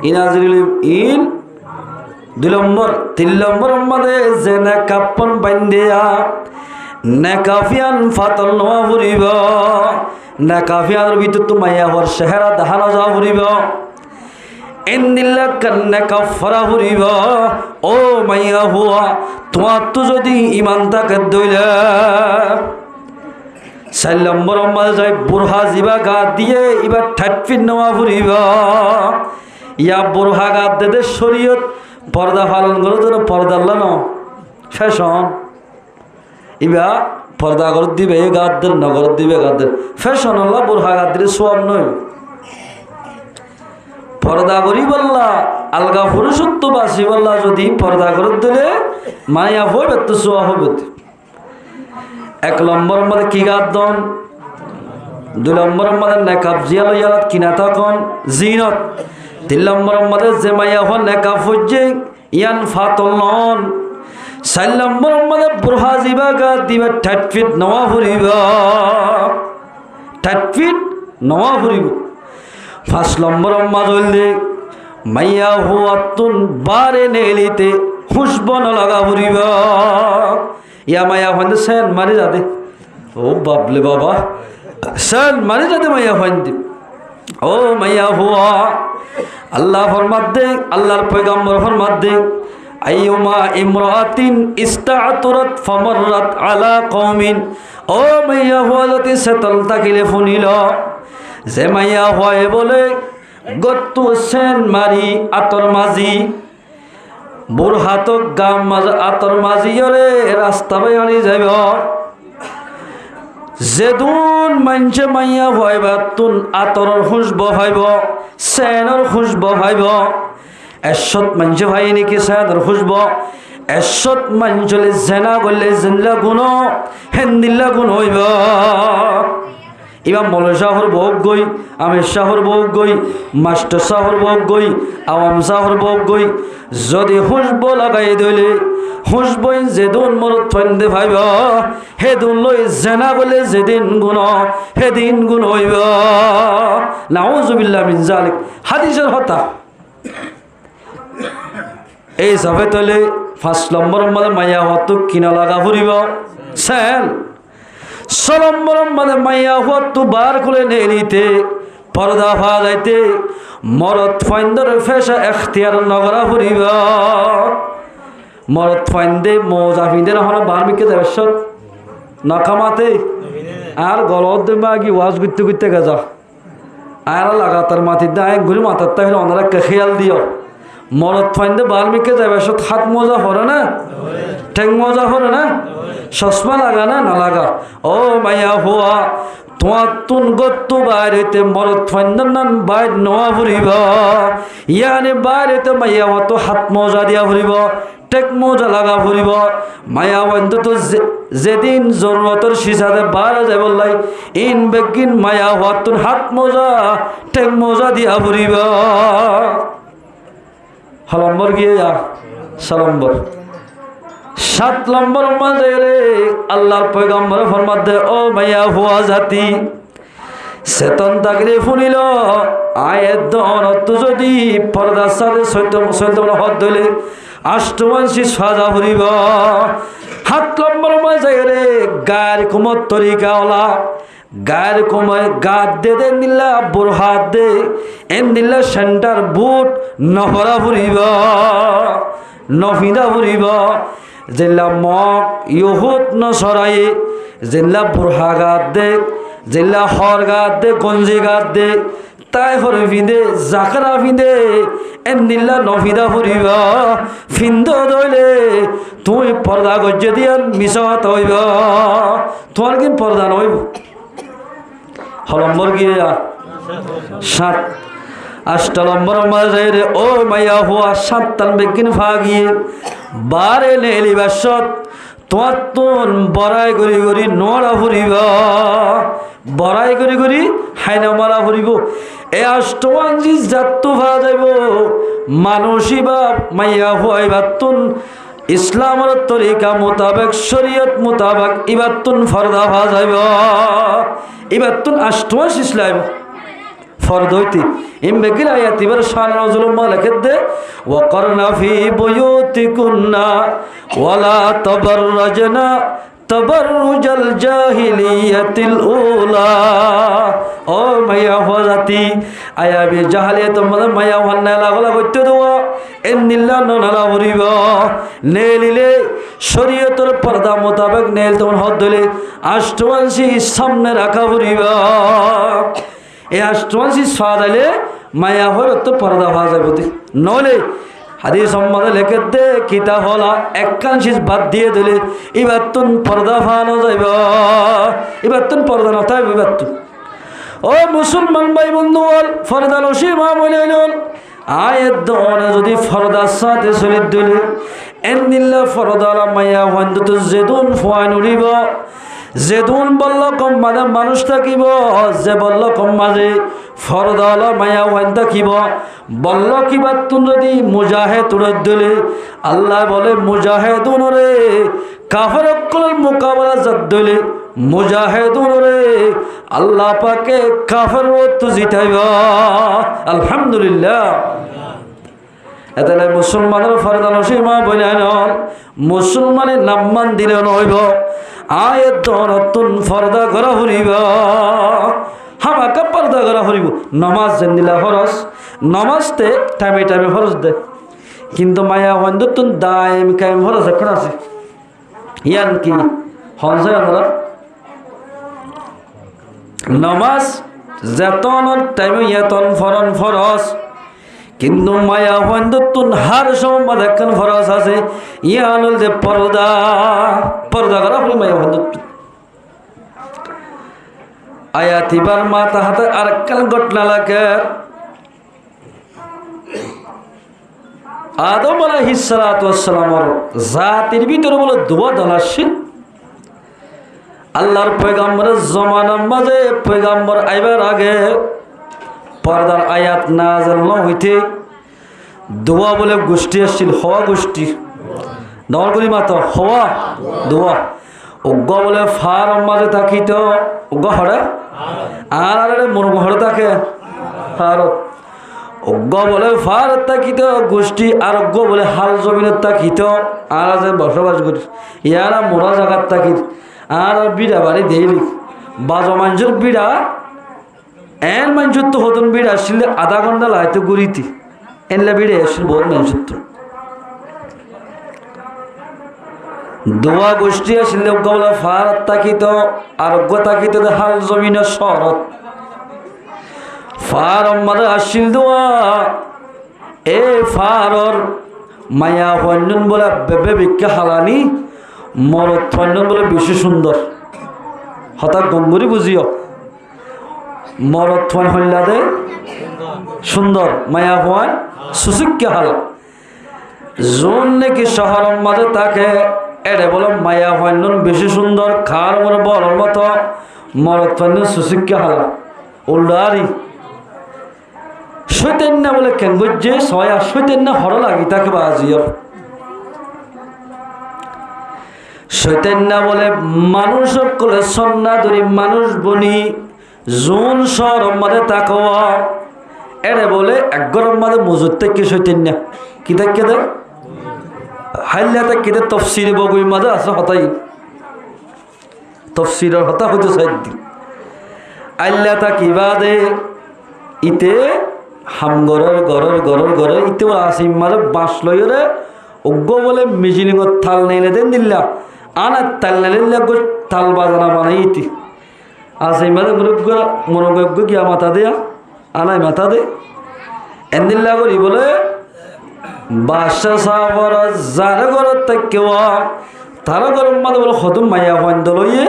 A: ইনাজরিল ইন দুই নম্বর তিন নম্বর মাঝে যে নেকাপন বান্ধিয়া নেকাফিয়ান ফাতল নোয়া ফুরিব নেকাফিয়ানের ভিতর তো মাইয়া হর চেহারা দেখানো যাওয়া ফুরিব এন্দিল্লা কান্নে কাফারা ফুরিব ও মাইয়া হুয়া তোমার তো যদি ইমান থাকে দইলে 4 নম্বর মাঝে যায় বুরহা জিবা গা দিয়ে এবার ঠাটফিন নেওয়া ফুরিব ইয়া বুরহা গা দে শরীয়ত পর্দা পালন করে যেন পর্দা ন ফ্যাশন ইবা পর্দা করে দিবে এ গাদের নগর দিবে গাদের ফ্যাশন আল্লাহ বুরহা গা দিলে সব নয় পর্দা করি বললা আলগা পুরুষত্ব বাসি বললা যদি পর্দা করে দিলে মায়া হইবে তো সোয়া হইবে। এক নম্বর মধ্যে কি গাদন, দুই নম্বর মধ্যে নেকাব জিয়াল ইয়ালাত কিনা তখন জিনত, তিন নম্বর মধ্যে যে মায়া হন নেকাব হইছে ইয়ান ফাতলন, চার নম্বর মধ্যে বুরহা জিবা গা দিবা 30 ফিট নওয়া ফুরিব, 30 ফিট নওয়া ফুরিব। 5 নম্বর মধ্যে হইলে মাইয়া হুয়াতুন বারে নেলিতে খুশব ন লাগা ফুরিব। ইয়া মায়া হইতে সেন মারি যাতে, ও বাবলে বাবা সেন মারি যাতে মাইয়া হইতে। ও মাইয়া হুয়া আল্লাহ ফরমাত দে, আল্লাহর পয়গম্বর ফরমাত দে, আইয়ুমা ইমরাতিন ইস্তাআতুরাত ফামাররাত আলা কওমিন, ও মাইয়া হুয়া যদি সেতল তাকিলে ফুনিল, যে মাইয়া হয় বলে গত্তু সেন মারি আতর মাঝি বুরহাতক গাম মাঝ আতর মাঝি রে রাস্তা বাইয়ানি যাইব। যেদুন মানছে মাইয়া ভাইবা তুন আতরের খুশব ভাইব, সেনের খুশব ভাইব। এসত মানছে ভাই নাকি সেনের খুশব, এসত মানচলে জেনা করলে জিল্লা গুণ হেন্দিল্লা গুণ হইব। ইমাম মৌলা শাহর বউক গই, আমির শাহর বউক গই, মাস্টার শাহর বউক গই, আওয়াম শাহর বউক গই, যদি খুশব লাগাই দিলে খুশবই যেদিন মরত ফাইন্দে ভাইব, সেদিন লই জেনা বলে যেদিন গুণ সেদিন গুণ হইব। নাউজুবিল্লাহ মিন যালিক, হাদিসের হতা। এই সবে তলে 5 নম্বর মধ্যে মাইয়া হতো কিনা লাগা ফুরিব সেন। 6 নম্বর মধ্যে মাইয়া হতো বার করে নেলিতে পর্দা ফা যাইতে মরত ফাইন্দর ফেসা এখতিয়ার নগরা ফুরিব। মরত ফাইন্দে মজা ফিন্দে না হলে বার্মিকে যাবে সব নখামাতে আর গলত দেবা কি ওয়াজ করতে করতে গেছা আর লাগাতার মাটির দা এক ঘুরি মাথার তাই ওনারা খেয়াল দিও। মরত ফাইন্দে বার্মিকে যাবে সব হাত মজা হরে না, ঠেং মজা হরে না, চশমা লাগা না না লাগা। ও মাইয়া হুয়া তোমার তুন গত্তু বাইরেতে মরত ফাইন্দার নান বাইর নোয়া ফুরিব, ইয়ানি বাইরেতে মাইয়া হতো হাত মজা দিয়া ফুরিব, টেক মজা লাগা ফুরিব। মায়া বন্ধু তো যেদিন জরুরতর সিসাতে বাইরে যাব লাই ইন বেগিন মায়া হতুন হাত মজা টেক মজা দিয়া ফুরিব। হলম্বর গিয়ে যা 6 নম্বর। 7 নম্বর মাঝে রে আল্লাহর পয়গম্বর ফরমাত দে, ও মাইয়া হুয়া জাতি চেতন তাকরে ফুনিল আয়ের দনত যদি পর্দার সাথে সৈত হত ধইলে 8 মানসি সাজা ফুরিব। 7 নম্বর মাঝে রে গায়ের কুমত তরিকা ওলা গায়ের কমায় গাত দে দেন দিল্লা বুরহাত দে এন দিল্লা সেন্টার বুট নহরা ফুরিব নফিদা ফুরিব। জেলা মগ ইহুত নসরাই জেলা বুরহা গাত দে জেলা হর গাত দে গঞ্জি গাত দে তাই হরে ফিন্দে জাকরা ফিন্দে এন দিল্লা নফিদা ফুরিব। ফিন্দ দইলে তুই পর্দা গজ্জে দিয়ান মিশত হইব, তোমার কি পর্দা নইব। হলম্বর গিয়ে 7 8 নম্বর মাঝে রে ও মাইয়া হুয়া 7 বেগিন ফাগিয়ে বারে নেলি বাসত তোমার তুন বড়াই করি করি নড়া ফুরিব, বড়াই করি করি হাইনা মারা ফুরিব। এ 8 মানজি যাত্তু ভা যাইব মানুষই বা মাইয়া হুয়াই বাতুন ইসলামের তরিকা মোতাবেক শরীয়ত মোতাবেক ইবাতুন ফরদা ভা যাইব। ইবাতুন 8 মাস ইসলাম ফরদ হইতে ইমবেকিল আয়াত এবার শান নজরুল মালিকের দে ওয়াকরনা ফি বুয়ুতিকুন্না ওয়ালা তাবাররাজনা তাবাররুজাল জাহিলিয়াতিল উলা। ও মাইয়া হজাতি আয়াবি জাহালিয়াত মানে মাইয়া হন্না লাগলা করতে দেওয়া এন্দিল্লা ননালা ভরিব নেলিলে শরীয়তের পর্দা মোতাবেক নেল তখন হদ দিলে 8 মানসি সামনে রাখা ভরিব। এই 8 মানসি সাদালে মায়া হল তো পর্দা হওয়া যাবে নলে হাদিস সম্বন্ধে লেখে দে কিতা হলা একাংশিস বাদ দিয়ে দিলে এবার তুন পর্দা ফানো যাইব, এবার তুন পর্দা নথাইব। এবার তুন ও মুসলমান ভাই বন্ধু বল ফরদা লসি মা বলে আয়ের দনে যদি ফরদার সাথে শরীর দিলে এন্দিল্লা ফরদালা মায়া হন্দুত জেদুন ফুয়ান উড়িব যেদুন বলল কম মানে মানুষ থাকিব যে বলল কম মাঝে ফরদাল মায়া ওয়ান থাকিব বলল কিবা তুন যদি মুজাহে তুলে দিলে আল্লাহ বলে মুজাহেদুন রে কাফেরকলের মোকাবেলা জাত দিলে মুজাহেদুন রে আল্লাহ পাকে কাফের তো জিতাইব আলহামদুলিল্লাহ। এতালে মুসলমানের ফরদাল সীমা বলেন মুসলমানের নামমান দিলে নইব আয়াত নতুন ফর্দা করা হরিব হামাকা পর্দা করা হরিব নমাজ জানিলা ফরজ নমাজতে টাইমে টাইমে ফরজ দে কিন্তু মায়া নতুন দায়ম কায়েম ফরজ এখন আছে ইয়ান কি হনছে আমরা নমাজ যেতনের টাইমে ইয়াতন ফরন ফরজ কিন্তু মায়া নতুন হার সময় এখন ফরজ আছে ইয়ান যে পর্দা পর্দা করা হরি মায়া নতুন আয়াত এবার মাথা হাতে আর কাল ঘটনা লাগে আদম আলাইহিস সালাতু ওয়াস সালামের জাতির ভিতরে বলে দুয়া দলাশিন আল্লাহর পয়গম্বরের জমানার মাঝে পয়গম্বর আইবার আগে পর্দার আয়াত নাযিল না হইতে দোয়া বলে গোষ্ঠী আসছিল হওয়া গোষ্ঠী নরগুলি মাত্র হওয়া দোয়া উগ্র বলে ফার মাঝে থাকিত উগ্র হরে আর মরুম হরে থাকে ফার উগ্র বলে ফার থাকিত গোষ্ঠী আর উগ্র বলে হাল জমিনের থাকিত আর যে বসবাস করি ইয়ারা মোরা জায়গার থাকিত আর বিড়া বাড়ি দেইলি বাজো মানুষের বিড়া এন মানুষের তো হতন বিড়া আসলে আধা ঘন্টা লাইতো গুড়িতি এনলা বিড়ে আসছিল বহুত মানুষের তো দোয়া গোষ্ঠী আসলে বলে ফার তাকিত আরোগ্য তাকিত হাল জমিনের শরৎ ফার মারে আসছিল দোয়া এ ফারর মায়া হন্যন বলে বেবে বিক্ষা হালানি মরত হন্যন বলে বেশি সুন্দর হঠাৎ গম্ভীরি বুঝিও মরত হল্লাদে সুন্দর মায়া হওয়ায় সুশিক্ষা হালা যোন নাকি শহরের মাঝে তাকে এড়ে বলে মায়া হন্যন বেশি সুন্দর খার মনে বড়র মতো মরত হন্যন সুশিক্ষা হালা উল্লারি সৈতন্য বলে কেন বুঝছে সয়া সৈতন্য হর লাগি তাকে বাজিও সৈতন্য বলে মানুষ কলে সন্না ধরি মানুষ বনি জোন শহর মাঝে তাকওয়া এড়ে বলে এক গরম মাঝে মজুর থেকে সৈতন্য কি দেখে দেয় হাইলাতে কিতে তফসির বগুই মাঝে আছে হতাই তফসিরের হতা হইতে সাইদি আল্লাহ কিবা দে ইতে হামগরের গরের ইতে আসিম মাঝে বাঁশ লইরে অজ্ঞ বলে মিজিলিঙত থাল নেইলে দেন দিল্লা আনা তাল নেইলে তাল বাজানা বানাই ইতি আসিম মাঝে মনোজ্ঞ গিয়া মাথা দেয়া আনাই মাথা দে এন্দিল্লা করি বলে বাদশা সাহাবর যার ঘরের থেকেওয়া তার ঘরের মাঝে বলে হতুম মায়া হইন দলইয়ে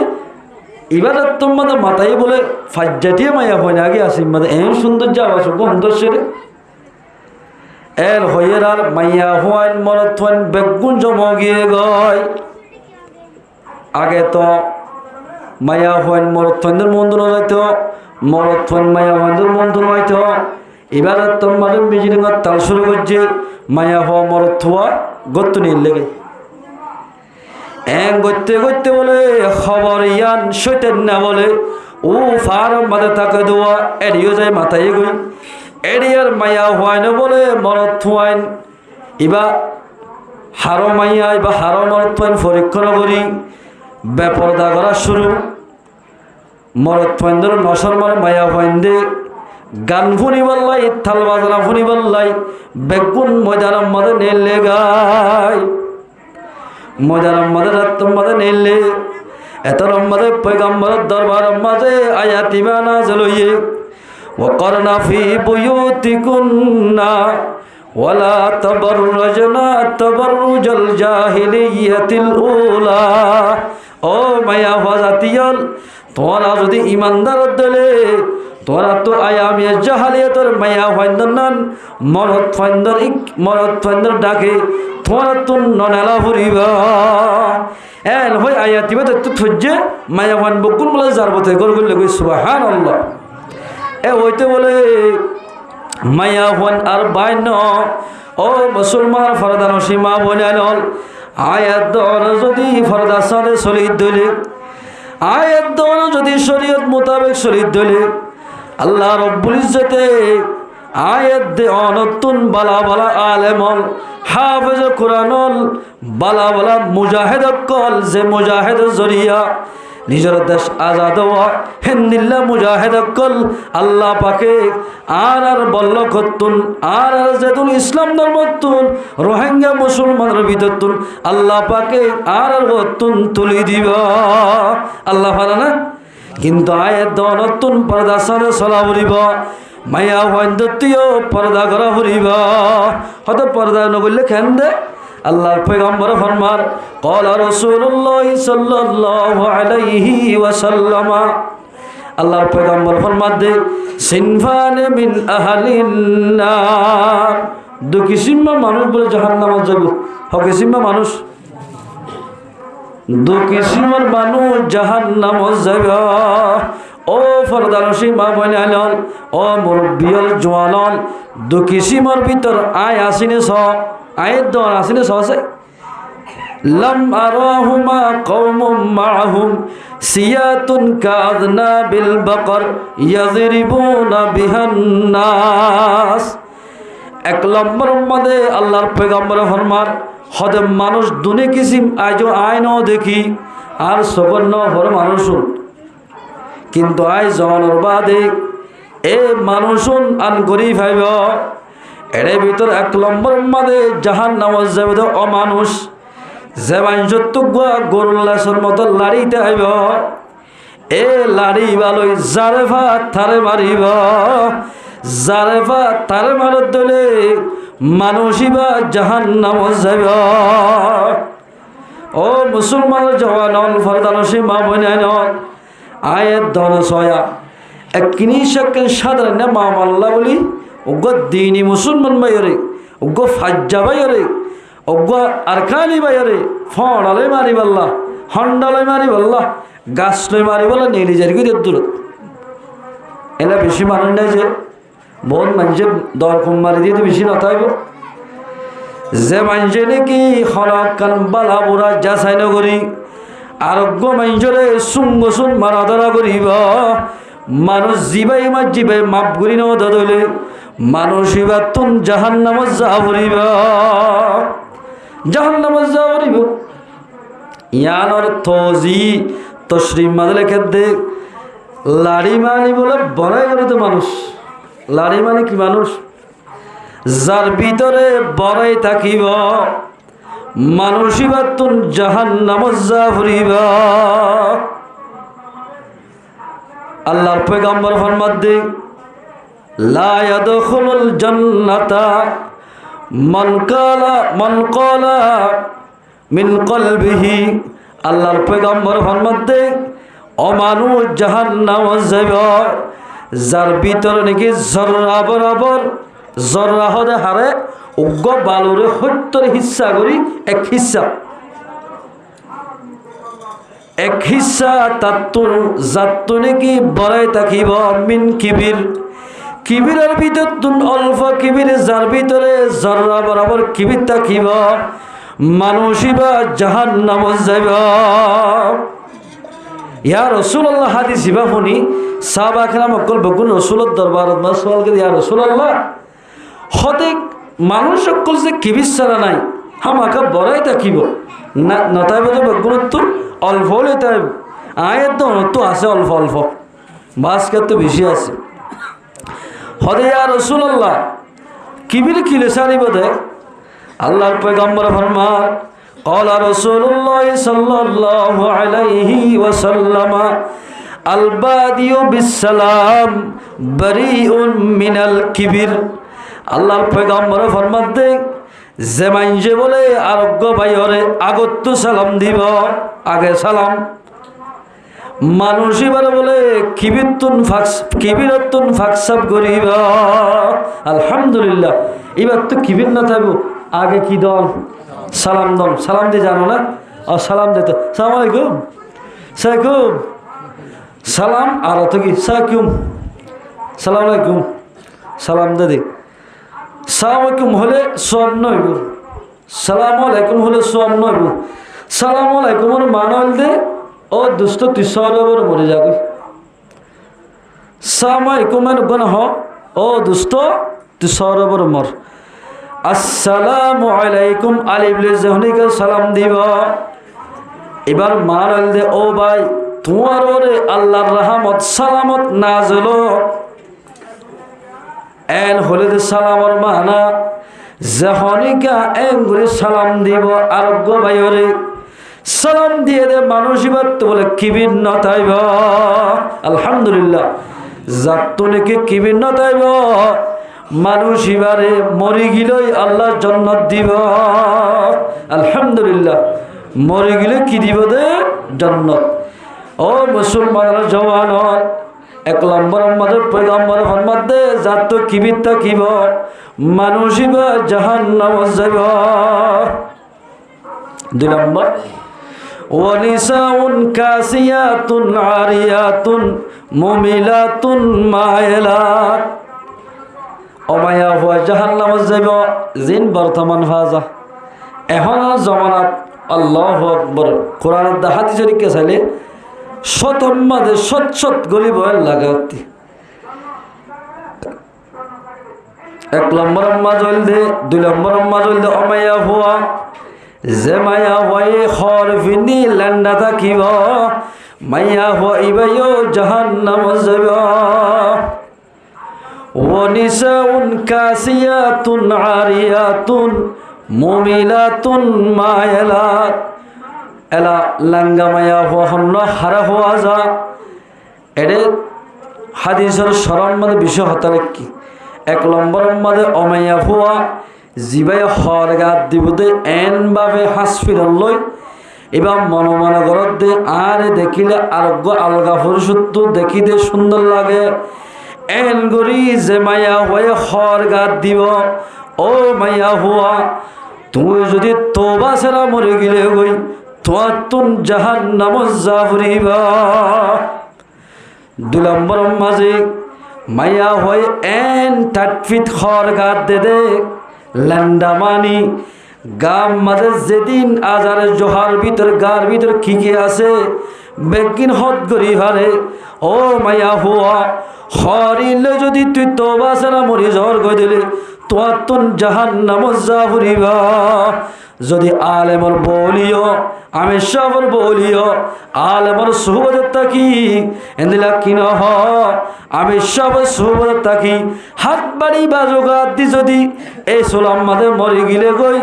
A: এবার তোমাদের মাথায় বলে ফাজ্জাটিয়ে মায়া হইন আগে আসি মাঝে এম সৌন্দর্য আবাস সুন্দর সেরে এর হইয়ের আর মাইয়া হইন মরত হইন বেগুন জমা গিয়ে গয় আগে তো মায়া হইন মরত হইনদের মন্দির হইতো মরত হইন মায়া হইনদের মন্দির হইতো এবার তোমাদের বিজিলিঙত তাল শুরু করছে মায়া হওয়া মরত হওয়া গত্ত নিয়ে লেগে গড়তে গড়তে বলে খবর ইয়ান সৈতেন না বলে ও ফার মাঝে তাকে দেওয়া এড়িয়ে যায় মাথায় গই এড়িয়ার মায়া হওয়ায় না বলে মরত হওয়াইন এবার হারো মাইয়া এবার হারো মরত হওয়াইন পরীক্ষণ করি বেপরদা করা শুরু মরত হওয়াইন ধরো নশর মানে মায়া হওয়াইন দে গান ফুনি বললাই থাল বাজনা ফুনি বললাই বেগুন ময়দানের মাঝে নেলে গায় ময়দানের মাঝে রাত্তর মাঝে নেলে এত মাঝে পয়গম্বরের দরবারের মাঝে আয়াতি বানা জলইয়ে ওয়াকরনা ফি বুয়ুতিকুন্না ওয়ালা তাবাররাজনা তাবাররুজাল জাহিলিয়াতিল উলা ও মায়া ফাজাতিয়াল তোমরা যদি ইমানদার দলে তোরা তো আয়ামে জাহালিয়াতর মায়া ফাইন্দন মরদ ফাইন্দর ডাকে তোরা তো ননেলা ফুরিবা এন হই আয়াতিবা তো থজ্জে মায়া ফাইন বকুল বলে জারবতে গর গলে কই সুবহানাল্লাহ এ হইতে বলে মায়া ফাইন আর বাইন ও মুসলমান ফরদান সীমা বনাল আয়াত দর যদি ফরদা সাদে সলিদ দলে আয়াত দর যদি শরীয়ত মোতাবেক সলিদ দলে আল্লাহ রব্বুল ইজ্জতে আয়াত দে অনতুন বালা বালা আলেমল হাফেজ কোরআনল বালা বালা মুজাহিদ কল যে মুজাহিদ জরিয়া নিজের দেশ আজাদ হওয়া হিন্দিল্লা মুজাহিদ কল আল্লাহ পাকে আর বল্ল করতুন আর যেতুন ইসলাম ধর্মতুন রোহিঙ্গা মুসলমানের ভিতরতুন আল্লাহ পাকে আর তুন তুলি দিবা আল্লাহ পারে না কিন্তু আয়াত নতুন পর্দা সাথে চলা ফুরিব মায়া হইন্দতীয় পর্দা করা ফুরিব হয়তো পর্দা নগরলে কেন দে আল্লাহর পয়গম্বর ফরমার ক্বালা রাসূলুল্লাহ সাল্লাল্লাহু আলাইহি ওয়াসাল্লাম আল্লাহর পয়গম্বর ফরমার দে সিনফানে মিন আহলিন নার দু কিসিম মানুষ বলে জাহান্নামে যাবে কিসিম মানুষ দু কিসিমের মানুষ জাহান্নামে যাবে ও ফরদানসি মা বনালন ও মুরব্বিয়ল জওয়ানন দু কিসিমের ভিতর আয় আসিনে স আয়ের দর আসিনে সসে লম আরাহুমা কওমুম মাআহুম সিয়াতুন কাযনা বিল বাকর ইয়াযরিবুনা বিহান নাস এক নম্বর মধ্যে আল্লাহর পয়গম্বর ফরমান হদে মানুষ দুনে কিসিম আজ আইন দেখি আর সগন্য হর মানুষুন কিন্তু আই জওয়ানোর বাদে এ মানুষুন আন গরিব হইব এর ভিতর এক নম্বর মধ্যে জাহান্নামে যাবে অমানুষ যে মানুষ গরুল্লাসের মতো লাড়িতে আইব এ লাড়ি বালই জারেফা থারে মারিব জারেফা তারে মারত দলে মানুষইবা জাহান্নামে যাবে ও মুসলমানের জওয়ান ফরদানসি মা বনান আয়াত ধন সয়া এক কিনিশাকে সাধারণ মা মাল্লা বলি ওগো দিনী মুসলমান বাইরে ওগো ফাজ্জা বাইরে ওগো আরকানি বাইরে ফড়ালে মারি বল্লা হন্ডালে মারি বল্লা গাছলে মারি বল্লা নীলি জারি দূর এলা বেশি মানুষ নাই যে বহুত মানুষে দরকম মারি দিয়ে বেশি নথাইব যে মানুষে নাকি হরকান বালা বুড়া যাচাই নকরি আরোগ্য মানুষরে সুঙ্গ সুন মারা ধরা করিব মানুষ জীবাই মাপ করি নদলে মানুষ এবার তুন জাহান্নামে যা ফুরিব জাহান্নামে যা ফুরিব ইয়ান অর্থ জি তশরিফ মাদলে খেতে লাড়ি মানি বলে বড়াই করে তো মানুষ লাড়ি মানে কি মানুষ যার ভিতরে বড়াই থাকিব মানুষ এবার তুন জাহান্নামে যা ফুরিব আল্লাহর পয়গম্বর ফরমান দে লা ইয়াদখুলুল জান্নাতা মান ক্বালা মিন কলবিহি আল্লাহর পয়গম্বর ফরমান দে অমানুষ জাহান্নামে যাবে যার ভিতরে নাকি জর্রা বরাবর জর্রা হদে হারে উগ্র বালুরে 70 হিস্সা করি এক হিস্সা তাত্তুর জাত্তু নাকি বড়াই থাকিব মিন কিবিরের ভিতর তুন অল্প কিবির যার ভিতরে জর্রা বরাবর কিবির থাকিব মানুষইবা জাহান্নামে যাবে ইয়া রাসূলুল্লাহ হাদিস ইবা শুনি সাহাবা কেরাম অকল বকুন রাসূলের দরবারত মা সওয়াল করে ইয়া রাসূলুল্লাহ হতে মানুষ সকল যে কিবির ছাড়া নাই হামাকা বড়াই থাকিব না নতাইব তো বকুনত অল্প হলে তাই আয়ের তো আছে অল্প অল্প বাসকার তো বেশি আছে হদে ইয়া রাসূলুল্লাহ কিবির কিলে সারিব দে আল্লাহর পয়গম্বর ফরমান ক্বালা রাসূলুল্লাহ সাল্লাল্লাহু আলাইহি ওয়াসাল্লাম আল বাদিউ বিসসালাম বারিউন মিনাল কিবির আল্লাহর পয়গম্বর ফরমান দে যে মানজে বলে আরোগ্য ভাইরে আগত সালাম দিব আগে সালাম মানুষ এবার বলে কিবিরতুন ফাকসাব করিবা। আলহামদুলিল্লাহ, এবার তো কিবির না থাকবো, আগে কি দল সালাম দল, সালাম দিয়ে জানো না, সালাম দিতে সালাম আলাইকুম সালাইকুম সালাম, আর তো কি সালাম সালাম আলাইকুম সালাম দে সালাম আলাইকুম হলে সব নইব, সালাম আলাইকুম হলে সব নইব। সালাম আলাইকুমের মানল দে ও দুষ্ট তুই সরবর মরে যাবি। সালাম আলাইকুমের বন হ ও দুষ্ট তুই সরবর মর। আসসালামু আলাইকুম আলিবলে জহনিকে সালাম দিব। এবার মানল দে ও ভাই তোমার ওরে আল্লাহর রহমত সালামত নাজল এন হলে দে সালামর মানা জহনিকা এঙ্গুলি সালাম দিব আরোগ্য ভাইরে সালাম দিয়ে দে মানুষ এবার তো বলে কিবির ন তাইব। আলহামদুলিল্লাহ, যাত্তনিকে কিবির ন তাইব মানুষ এবারে মরি গিলই আল্লাহ জান্নাত দিব। আলহামদুলিল্লাহ, মরি গেলে কি দিব দে জান্নাত। ও মুসলমানের জওয়ান এক নম্বর আমাদের পয়গম্বর ফরমাত দে যাত কিবির থাকিব মানুষ এবার জাহান্নাম যাব। 2 নম্বর ওয়ানিসাউন কাসিয়াতুন আরিয়াতুন মুমিলাতুন মাইলাত। অমায়া হওয়া জাহান্নাম যাব জিন বর্তমান ফাজা এখন জমানাত আল্লাহু আকবার কোরআনের হাদিসের কে চাইলে শতম্মাদে সৎ গলি বয়ের লাগাতি। 1 নম্বর মাজল দে 2 নম্বর মাজল দে অমায়া হওয়া যে মায়া হয়ে খর ফিনি ল্যান্ডা থাকিব মায়া হইবাইও জাহান্নাম যাব। ওয়ানিসাউন কাসিয়াতুন আরিয়াতুন মুমিলাতুন মাইলাত। এলা লাঙ্গা মায়া হন্ন হারা হওয়া যা এরে হাদিসের স্মরণ মানে বিষয় হতালে কি 1 নম্বর মাঝে অমাইয়া হওয়া জিবাই হরগাত দিবদে এন ভাবে হাসফিরন লই এবার মনে ঘরত দে আর দেখিলে আরোগ্য আলগা পরিশুদ্ধ দেখিতে সুন্দর লাগে এন গরি যে মায়া হয়ে হরগাত দিব। ও মায়া হওয়া তুমি যদি তোবা সেরা মরে গেলে গই তোমার তুন জাহান্নাম যাবরিবা। 2 নম্বর মাঝে মায়া হয়ে এন 3 ফিট হরগাত দে ল্যান্ডামানি গাম মাঝে যেদিন আজারে জোহার ভিতর গার ভিতর খিকে আছে বেগিন হদ গরি হারে। ও মায়া হুয়া হরিলে যদি তুই তোবা সারা মরি ঝড় গই দিলে তোমার তুন জাহান্নাম যাবরিবা। যদি আলেমর বলিও আমি সবর বলিও আলেমর সুহবত তাকি এন্দিলা কিন হ আমি সব সুহবত তাকি হাত বাড়ি বাজুগাত দি যদি এই সোলাম মাদে মরি গিলে গই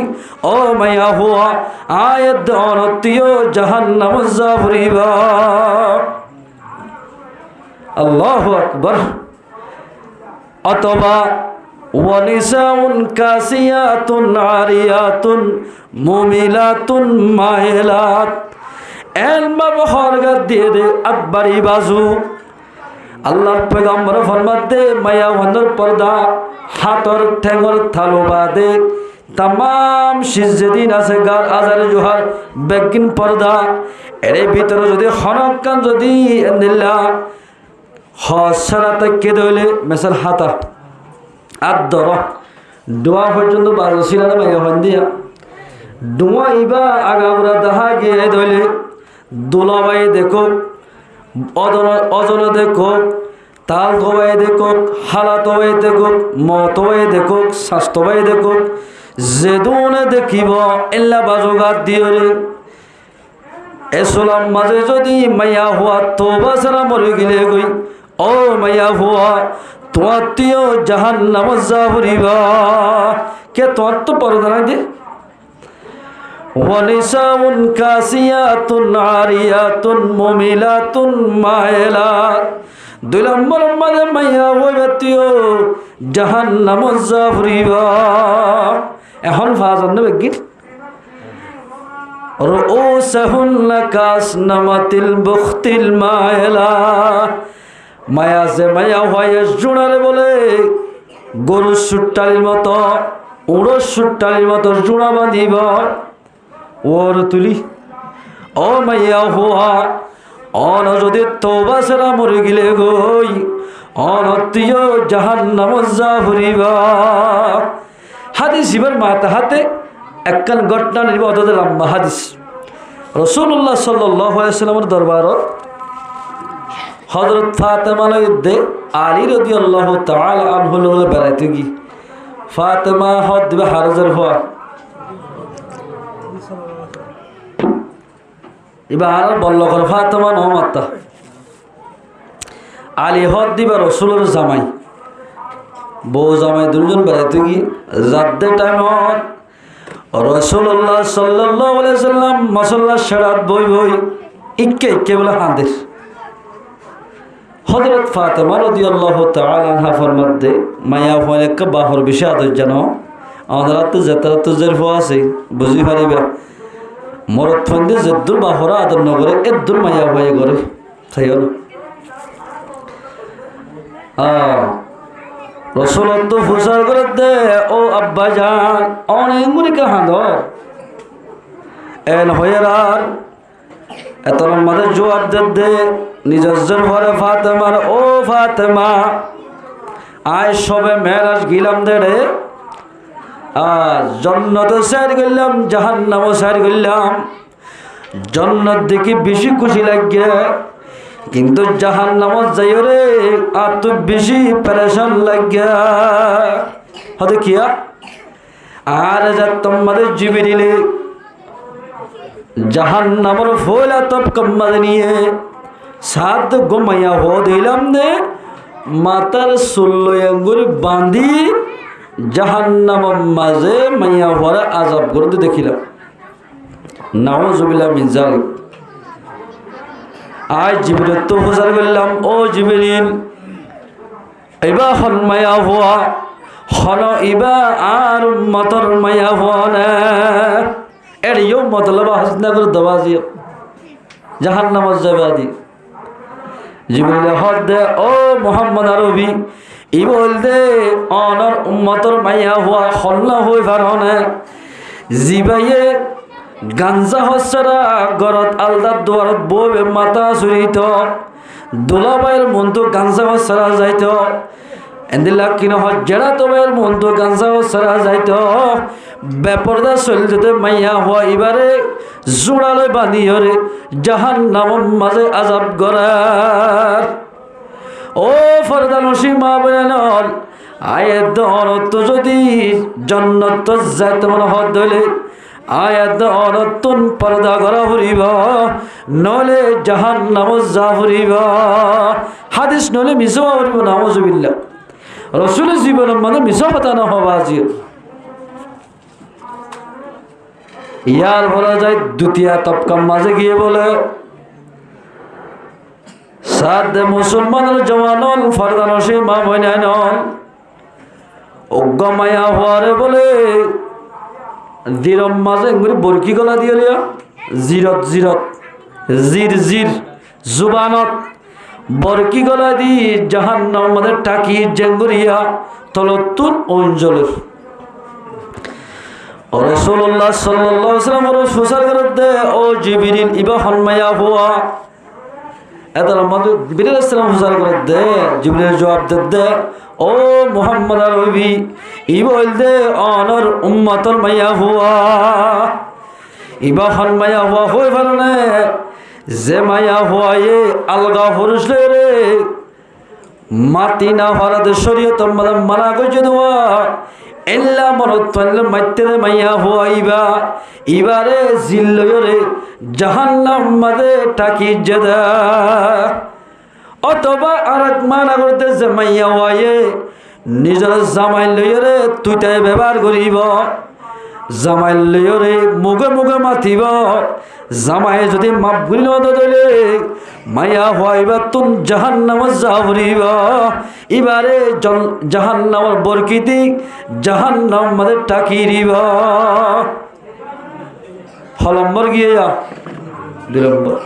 A: ও মায়া হুয়া আয়াত অনতিও জাহান্নাম যাবরিবা। আল্লাহু আকবার। অথবা ওয়ানিসাউন কাসিয়াতুন আরিয়াতুন মুমিলাতুন মাইলাত এন বাব হরগাত দিয়ে দে আকবারি বাজু। আল্লাহর পয়গম্বর ফরমাত দে মায়া হন্দর পর্দা হাতর ঠেঙ্গর থালো বাদে তাম যেদিন আছে গার আজারে জোহার বেগিন পর্দা এর ভিতরে যদি হনকান যদি এন্দিল্লা হসারাতে কে দইলে মেসাল হাতা আদর দোয়া পর্যন্ত বাজছিল না মাইয়া হন দিয়া ডুয়া ইবা আগাবরা দাহা গিয়ে ধইলে দোলাবাই দেখো অজন দেখো তাল ধোবাই দেখো হালাত হয়ে দেখো মত হয়ে দেখো স্বাস্থ্য হয়ে দেখো যেদুনে দেখিব এল্লা বাজুগাত দিয়ে রে এসলাম মাঝে যদি মাইয়া হওয়া তোবা সারা মরে গেলে গই ও মাইয়া হওয়া তোমার তুইও জাহান্নাম যাবরিবা। কে তোর তো পর্দা নাই দে ওয়ানিসাউন কাসিয়াতুন আরিয়াতুন মুমিলাতুন মাইলাত 2 নম্বর মাঝে মাইয়া হইবে তুইও জাহান্নাম যাবরিবা। এখন ফাজান নেবে কি রুউসাহুন্না কাসনামাতিল বুখতিল মায়লা, মায়া যে মায়া হয়ে জোড়ারে বলে গরুর সুট্টালির মতো, উড়োর সুট্টালির মতো জোড়া বাঁধিব। ওর তুলি ও মাইয়া হুয়া অন যদি তওবা ছাড়া মরে গেলে গই অনতীয় জাহান্নামত যা ফুরিবা। হাদিস ইবার মাতা হাতে একখান ঘটনা নিব, অত লম্বা হাদিস। রাসূলুল্লাহ সাল্লাল্লাহু আলাইহি ওয়াসাল্লামের দরবারত হযরত ফাতেমা লইদে আলী রাদিয়াল্লাহু তাআলা আনহু লগে বেড়াইতে গি। ফাতেমা হদ দিবে হারজের হওয়া এবার বলল করে ফাতেমা ন মাত্তা আলী হদ দিবা রসুলের জামাই, বউ জামাই দুজন বেড়াইতে গি। যাদের টাইমত রাসূলুল্লাহ সাল্লাল্লাহু আলাইহি সাল্লাম মাসাল্লাহ সেরাত বই বই ইক্কে ইক্কে বলে হাঁদের। হযরত ফাতেমা রাদিয়াল্লাহু তাআলা আনহা ফরমাতে মায়া হলে কা বাহর বিষয় আদর জানো আমাদের তো যেতারা তো জের হওয়া আছে বুঝি পারিবা। মরদ ফন্দে যেদুর বাহরা আদর নগরে এদুর মায়া হয়ে করে তাই হলো। রসুল তো ফুসার করে দে ও আব্বা জান অনেক মুনিকে হাঁদ এন হয়ে আর এত লম্বাদের জবাব দে নিজের ঘরে ফাতেমার ও ফাতেমা আয় সবে মেরাজ গিলাম দে রে, আর জন্নত সাইড করলাম জাহান্নামও সাইড করলাম। জন্নত দেখি বেশি খুশি লাগে কিন্তু জাহান্নামত যাইও রে আর তো বেশি পেরেশান লাগে। হতে কিয়া আর যা তোমাদের জিবিরিলে জাহান্নামর ফোলা তপ কম্মাদ নিয়ে সাত গোমাইয়া হো দিলাম দে মাতার ষোলো আঙ্গুর বাঁধি জাহান্নামের মাঝে মাইয়া হওয়ার আজাব করতে দেখিলাম। নাউযুবিল্লাহ মিন যালিক। আজ জিবরিল তো হুজার করলাম ও জিবরিল এবার হন মায়া হওয়া হন ইবা আর মতর মায়া হওয়া না এর ইউ মতলব হাসনা করে দবাজি জাহান্নামত যাবাদি। জিবরিল হদ দে ও মুহাম্মদ আরবি ই বল দে অনর উম্মতর মাইয়া হওয়া হল্লা হই পারনে জিবাইয়ে গাঞ্জা হসরা গরত আলদা দুয়ারত ববে মাথা চুরিত দোলাবাইয়ের মনটো গাঞ্জা হসরা যাইত এন্দিলা কিন হজ্জেরা তোমার মনটো গাঞ্জা হসরা যাইত বেপরদা চলি যেতে মাইয়া হওয়া এবারে জোড়ালৈ বাঁধি হরে জাহান্নামের মাঝে আজাব গড়ার। ও ফরদা নসি মা বলেন আয়াত অনত যদি জন্নত যাইতে মনে হদ ধইলে আয়াত অনতুন পর্দা করা ফুরিব নলে জাহান্নামত যা ফুরিব। হাদিস নলে মিছা ফুরিব নাউযুবিল্লাহ। রসুলের জীবনের মানে মিছা কথা না হওয়া আজি। ইয়ার বলা যায় দ্বিতীয় তবকার মাঝে গিয়ে বলে সাদ মুসলমানের জওয়ানল ফরদানসি মা বইনানল অজ্ঞমায়া হওয়ারে বলে জিরম মাঝে বরকি গলা দিয়ে জিরত জিরত জির জির জুবানত বরকি গলা দি জাহান্নাম মাঝে টাকি জেঙ্গুরিয়া তলতুন অঞ্জলের। রাসূলুল্লাহ সাল্লাল্লাহু আলাইহি ওয়াসাল্লাম ফুসার করে দে ও জিবরিল ইবা হনমায়া হুয়া এত আমাদের জিবরিল আলাইহিস সালাম ফুসার করে দে জিবরিল জবাব দে ও মুহাম্মদ আরবি ই বল দে অনর উম্মতর মাইয়া হুয়া ইবা হনমায়া হুয়া হই ভালনে যে মায়া হুয়া এ আলগা পুরুষ রে মাতি না হরাদ শরীয়ত মানা কইছে দোয়া এল্লা মরত পারলে মাইতে মাইয়া হইবা ইবারে জিল্লরে জাহান্নাম মাদে টাকি জেদা। অথবা আরেক মানা করতে যে মাইয়া হয়ে নিজের জামাই লইরে তুইটাই ব্যবহার করিব জামাই লইরে মুগে মুগে মাতিব জামাই যদি মাপ ভুল নদলে মায়া হইবা তুন জাহান্নামত যাবরিব এবারে জাহান্নামের বরকিতি জাহান্নাম মাদের টাকি দিব। নম্বর গিয়ে যা 2 নম্বর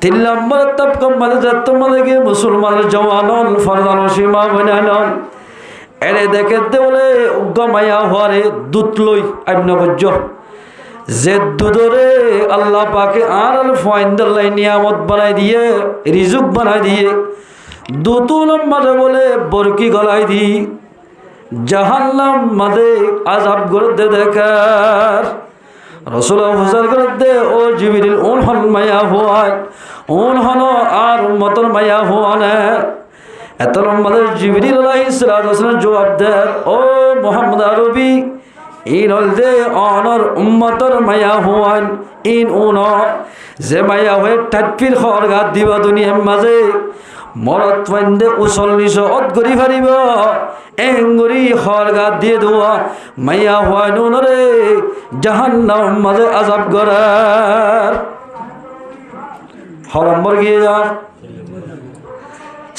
A: 3 নম্বর তবকা মাঝে যত মাঝে গিয়ে মুসলমানের জওয়ানন ফরদান সীমা বনানন এরে দেখে বলে উগ্গমায়া হওয়ারে দুধ লই আইন গজ্জ যে দুধরে আল্লাহ পাকে আর ফয়েন্দাল্লাই নিয়ামত বানাই দিয়ে রিজুক বানাই দিয়ে দুতুল মাঝে বলে বরকি গলাই দি জাহান্নাম মাঝে আযাব করতে দেখার রসুল হুজার করতে ও জিবরিল ওন হন মায়া হওয়ায় ওন হন আর উম্মতর মায়া হওয়ানে এত লম্বাদের জিবরিল আলাইহিস সালাতু ওয়াস সালাম জবাব দেয় ও মুহাম্মদ আরবি ইন হল দে অনর উম্মতর মায়া হওয়ান ইন উন যে মায়া হয়ে টাটপির খরগা দিবা দুনিয়ার মাঝে মরত ফাইন্দে উসল্লিশ অত গরি ফারিব এঙ্গরি খরগা দিয়ে দেওয়া মায়া হওয়ান উনরে জাহান্নাম মাঝে আযাব করার নম্বর গিয়ে যা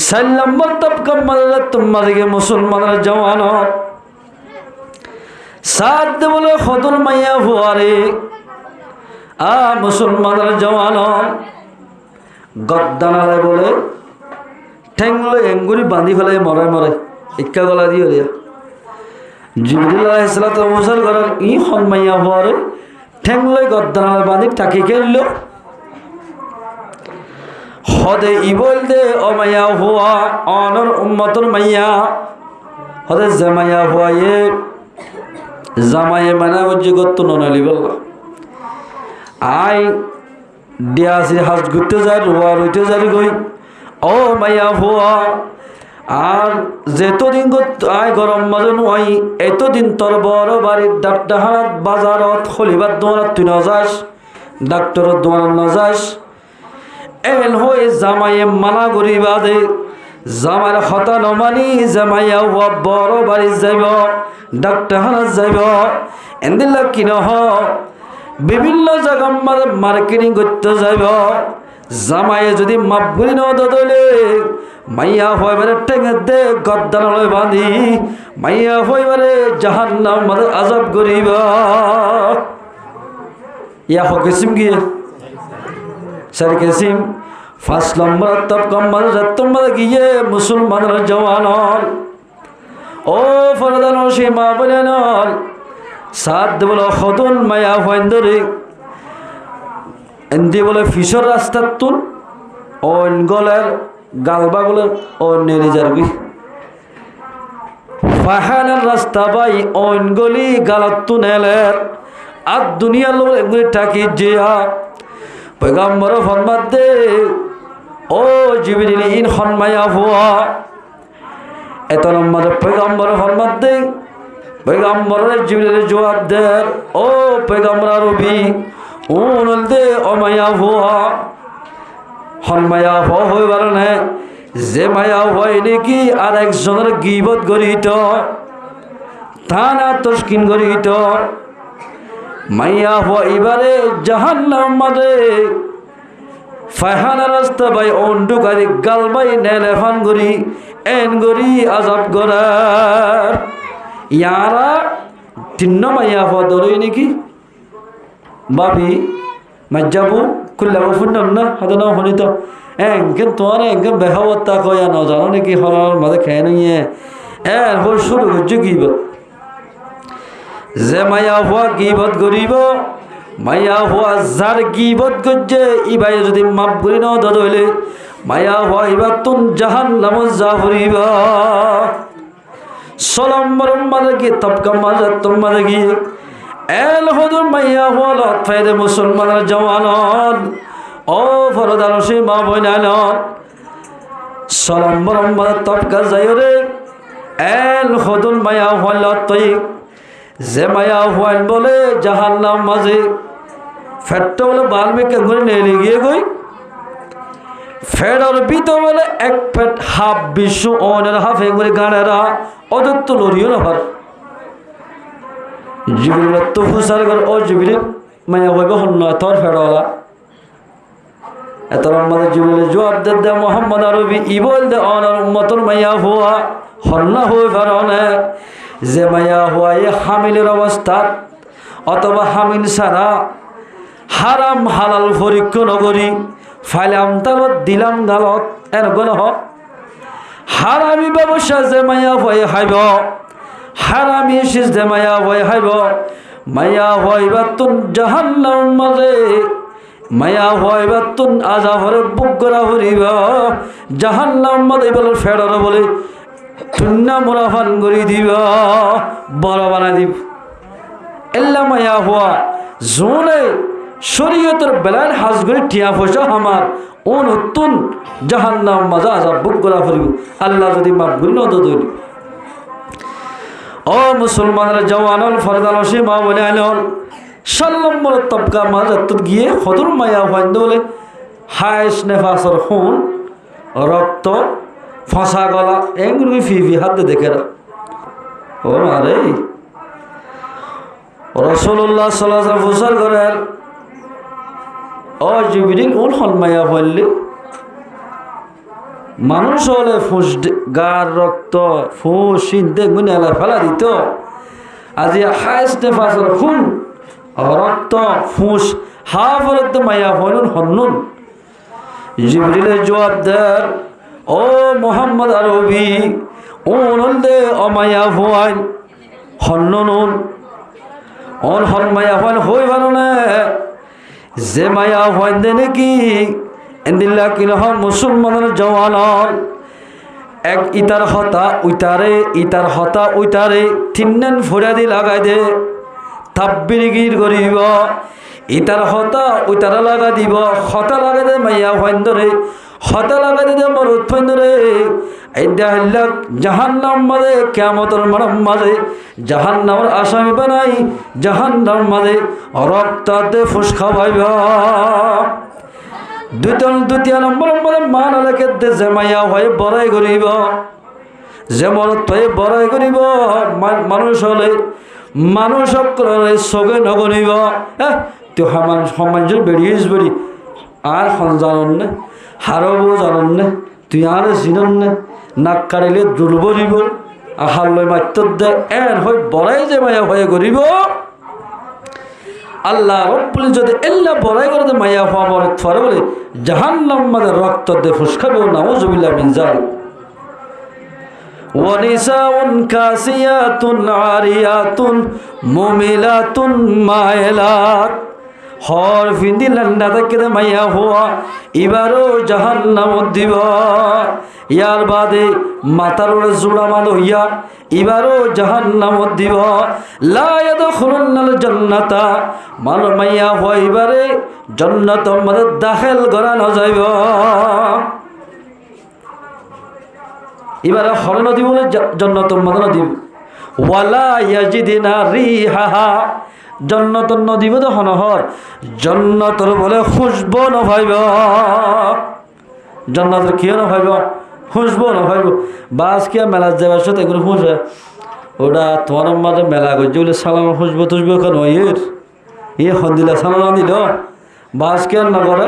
A: 4 নম্বর তবকা মাঝে তোমাদেরকে মুসলমানের জওয়ান সাদ বলে খদুল মাইয়া ফুয়ারে মুসলমানের জওয়ান গদ্দানালে বলে ঠেংলে এঙ্গুরি বাঁধি ফেলে মরে মরে ইক্কা গলা দিয়ে দিয়া জিবরিল আলাইহিস সালাতু ওয়াস সালাম করেন ই হন মাইয়া ফুয়ারে ঠেংলে গদ্দানালে বাঁধি টাকি খেললো হদে ই বলতে ও মাইয়া হুয়া অনর উম্মতর মাইয়া হদে জামাইয়া হুয়ায়ে জামাইয়ে মানে হচ্ছে গত্ত ননালি বললা আই ডিয়াসি হাজ ঘুরতে যায় রোয়া রইতে যারি গই ও মাইয়া হুয়া আর যেতদিন আই গরম মাজনু আই এতদিন তোর বড় বাড়ির ডাক্তারহাত বাজারত খলিবার দোয়ানত তুই নযাস ডাক্তারত দোয়ানত নযাস এন হয়ে জামাইয়ে মানা করিবা দে জামাইয়ের কথা নমানি জামাইয়া হওয়া বড় বাড়ি যাইব ডাক্তারখানাত যাইব এন্দিলা কি নহ বিভিন্ন জায়গা মার্কেটিং করতে যাইব জামাইয়ে যদি মাপ গুলি নদলে মাইয়া হইবারে টেঙে দে গদ্দানলৈ বাঁধি মাইয়া হইবারে জাহান্নাম মাঝে আযাব করিব ইয়া হকিসিম গিয়ে 4 কিসিম 5 নম্বর তবকা মাঝে তোমাদের গিয়ে মুসলমানের জওয়ান ও ফরদান সীমা বলেন সাদ বলে খদুন মায়া হইন্দরে এন্দি বলে ফিসর রাস্তার তুন অন গলের গালবা বলে ও নেড়ে যারবি ফাহানার রাস্তা বাই অন গলি গালাত তুনেলের আর দুনিয়ার লোক এগুলি টাকি জিয়া পয়গম্বর ফরমাত দে ও জিবরিল ইন হন মায়া হুয়া এত নম্বর পয়গম্বর ফরমাত দে পয়গম্বরের জিবরিল জবাব দে ও পয়গম্বর আরবি উনল দে ও মায়া হুয়া হন মায়া হুয়া হইবার না যে মায়া হয় নাকি আর একজনের গীবত গরিত থানা তস্কিন গরিত মাইয়া হুয়া এবারে জাহান্নাম মাঝে ফায়হানা রাস্তা বাই অন্ডুকারি গালবাই নেলেফান গরি এন গরি আযাব গরার ইয়ারা তিন্ন মাইয়া হুয়া দরই নাকি বাবি মাজ্জাবু কুল্লাবু ফুন্নান না হাদনা হনিত এঙ্কেন তোমার এঙ্কেন বেহাওয়াত্তা কয়া না জানো নাকি হলার মাঝে খেয়ে নিয়ে এর হল শুরু করছে গিবত যে মায়া হুয়া গিবত করিব মায়া হুয়া যার গিবত করছে ইবাই যদি মাপ করি ন দলে মায়া হুয়া ইবা তুন জাহান্নাম যা হরিব সলম্বর মাঝে গিয়ে তবকা মাঝে তোমাদের গিয়ে এল হদুর মাইয়া হুয়া লত ফায়দে মুসলমানের জওয়ান ও ফরদান সীমা বইনান সলম্বর মাঝে তবকা যাই রে এল হদুর মায়া হুয়া লত তৈ যে মায়া হুয়ান বলে জাহান্নাম মাঝে ফেটটা বলে বাল্মিকে ঘুরে নেলে গিয়ে গই ফেডর বিত বলে এক ফেট হাফ বিশ্ব অনের হাফ এগুলি গানেরা অযত্ত লড়িও না ভার জিবরিল তো ফুসার কর ও জিবরিল মায়া হইব হন তোর ফেডওয়ালা এত আমাদের জিবরিল জবাব দে মোহাম্মদ আরবি ই বল দে অনার উম্মতর মায়া হুয়া হন্না হই ফারনে যে মায়া হুয়া এ হামিলের অবস্থা অথবা হামিল সারা হারাম হালাল পরীক্ষা নগরী ফাইলাম তালত দিলাম গালত এর গণ হারামি ব্যবসা যে মায়া ভয় হাইব হারামি শিস যে মায়া ভয় হাইব মায়া হইবা তুন জাহান্নাম মাঝে মায়া হইবা তুন আজাভরে বুক করা হরিবা জাহান্নাম মাঝে বলে ফেডর বলে তুন্না মুনাফান করি দিবা বড় বানাই দিব এল্লা মায়া হওয়া জোনে শরীয়তের বেলায় হাজ করে টিয়া পয়সা আমার ও নতুন জাহান্নাম মাজা আজাব বুক করা হরিব আল্লাহ যদি মাফ করি না তো দইল ও মুসলমানের জওয়ানল ফরদানসি মা বলে আনল 7 নম্বর তবকা মাজাত গিয়ে হদুর মায়া হইন্দ বলে হাইস নেফাসর খুন রক্ত ফাঁসা গলা এগুলো ফিফি হাতে দেখে ও আরে রাসূলুল্লাহ সাল্লাল্লাহু আলাইহি ওয়াসাল্লাম করেন ও জিবরিল ওন হল মায়া হইলে মানুষ হলে ফুস গার রক্ত ফুস সিদ্ধে গুনে এলা ফেলা দিত আজি হাইস নেফাসর খুন রক্ত ফুস হাফরত মায়া হইন হন্নুন জিবরিলের জবাব দেন ও মোহাম্মদ আরবি ওন হলদে অমায়া হওয়াই হন্নুন অন হন মায়া হইন হই ভালো না যে মায়া হইন দে নাকি এন্দিল্লা কিনহ মুসলমানের জওয়ান এক ইতার হতা উইতারে তিননেন ফুরাদি লাগাই দে তাব্বিরগির করিব ইতার হতা উইতারা লাগা দিব হতা লাগাই দে মাইয়া হইন ধরে হতা লাগাই দে মরুদ হইন ধরে এইদা হইলাক জাহান্নাম মাঝে কিয়ামতের মাঝে জাহান্নামের আসামি বানাই জাহান্নাম মাঝে রক্তাতে ফুস খাওয়াইব দ্বিতীয় নম্বর মান আলেকে যে মাইয়া হয়ে বড়াই করিব যে মরত হয়ে বড়াই করিব মানুষ হলে মানুষ চগে নগনিব তুই সমাজ বেরিয়েছ বেরি আর খন জানন নে হারবো জানন নে তুই আর চিনন নে নাক কাড়িলে দুর্ব দিব আহার লই মাত্র দে এন হয়ে বড়াই যে মায়া হয়ে করিব আল্লাহ রব্বুল যদি এল্লা বড়াই করে মায়া হওয়া মরত ফরে বলে জাহান্নাম মাঝে রক্ত দে ফুসখাবে নাউজুবিল্লাহ মিন যালিক ওয়ানিসাউন কাসিয়াতুন আরিয়াতুন মুমিলাতুন মাইলাত হর ফিন্দি লন্ডা থেকে মাইয়া হওয়া এবারও জাহান্নাম দিব ইয়ার বাদে মাতার জোড়া মাল হইয়া এবারও জাহান্নাম দিব লা ইয়াদখুলুনাল জান্নাতা মান মাইয়া হইবারে জান্নাত মধ্যে দাখিল করা না যাইব এবারে হরণ দিব জান্নাত মধ্যে দিব ওয়ালা ইয়াজিদিনা রিহাহা জন্নত নদীব তো হনহর জন্নতর বলে খুশব নভাইব জন্নতর কিয় নভাইব খুশব নভাইব বাস কিয়া মেলা যাবার সাথে এগুলো খুঁজে ওটা তোমার মাঝে মেলা করছে বলে সালাম খুশব তুসব কেন এখন দিলে সালাম দিল বাস কিয়া না করে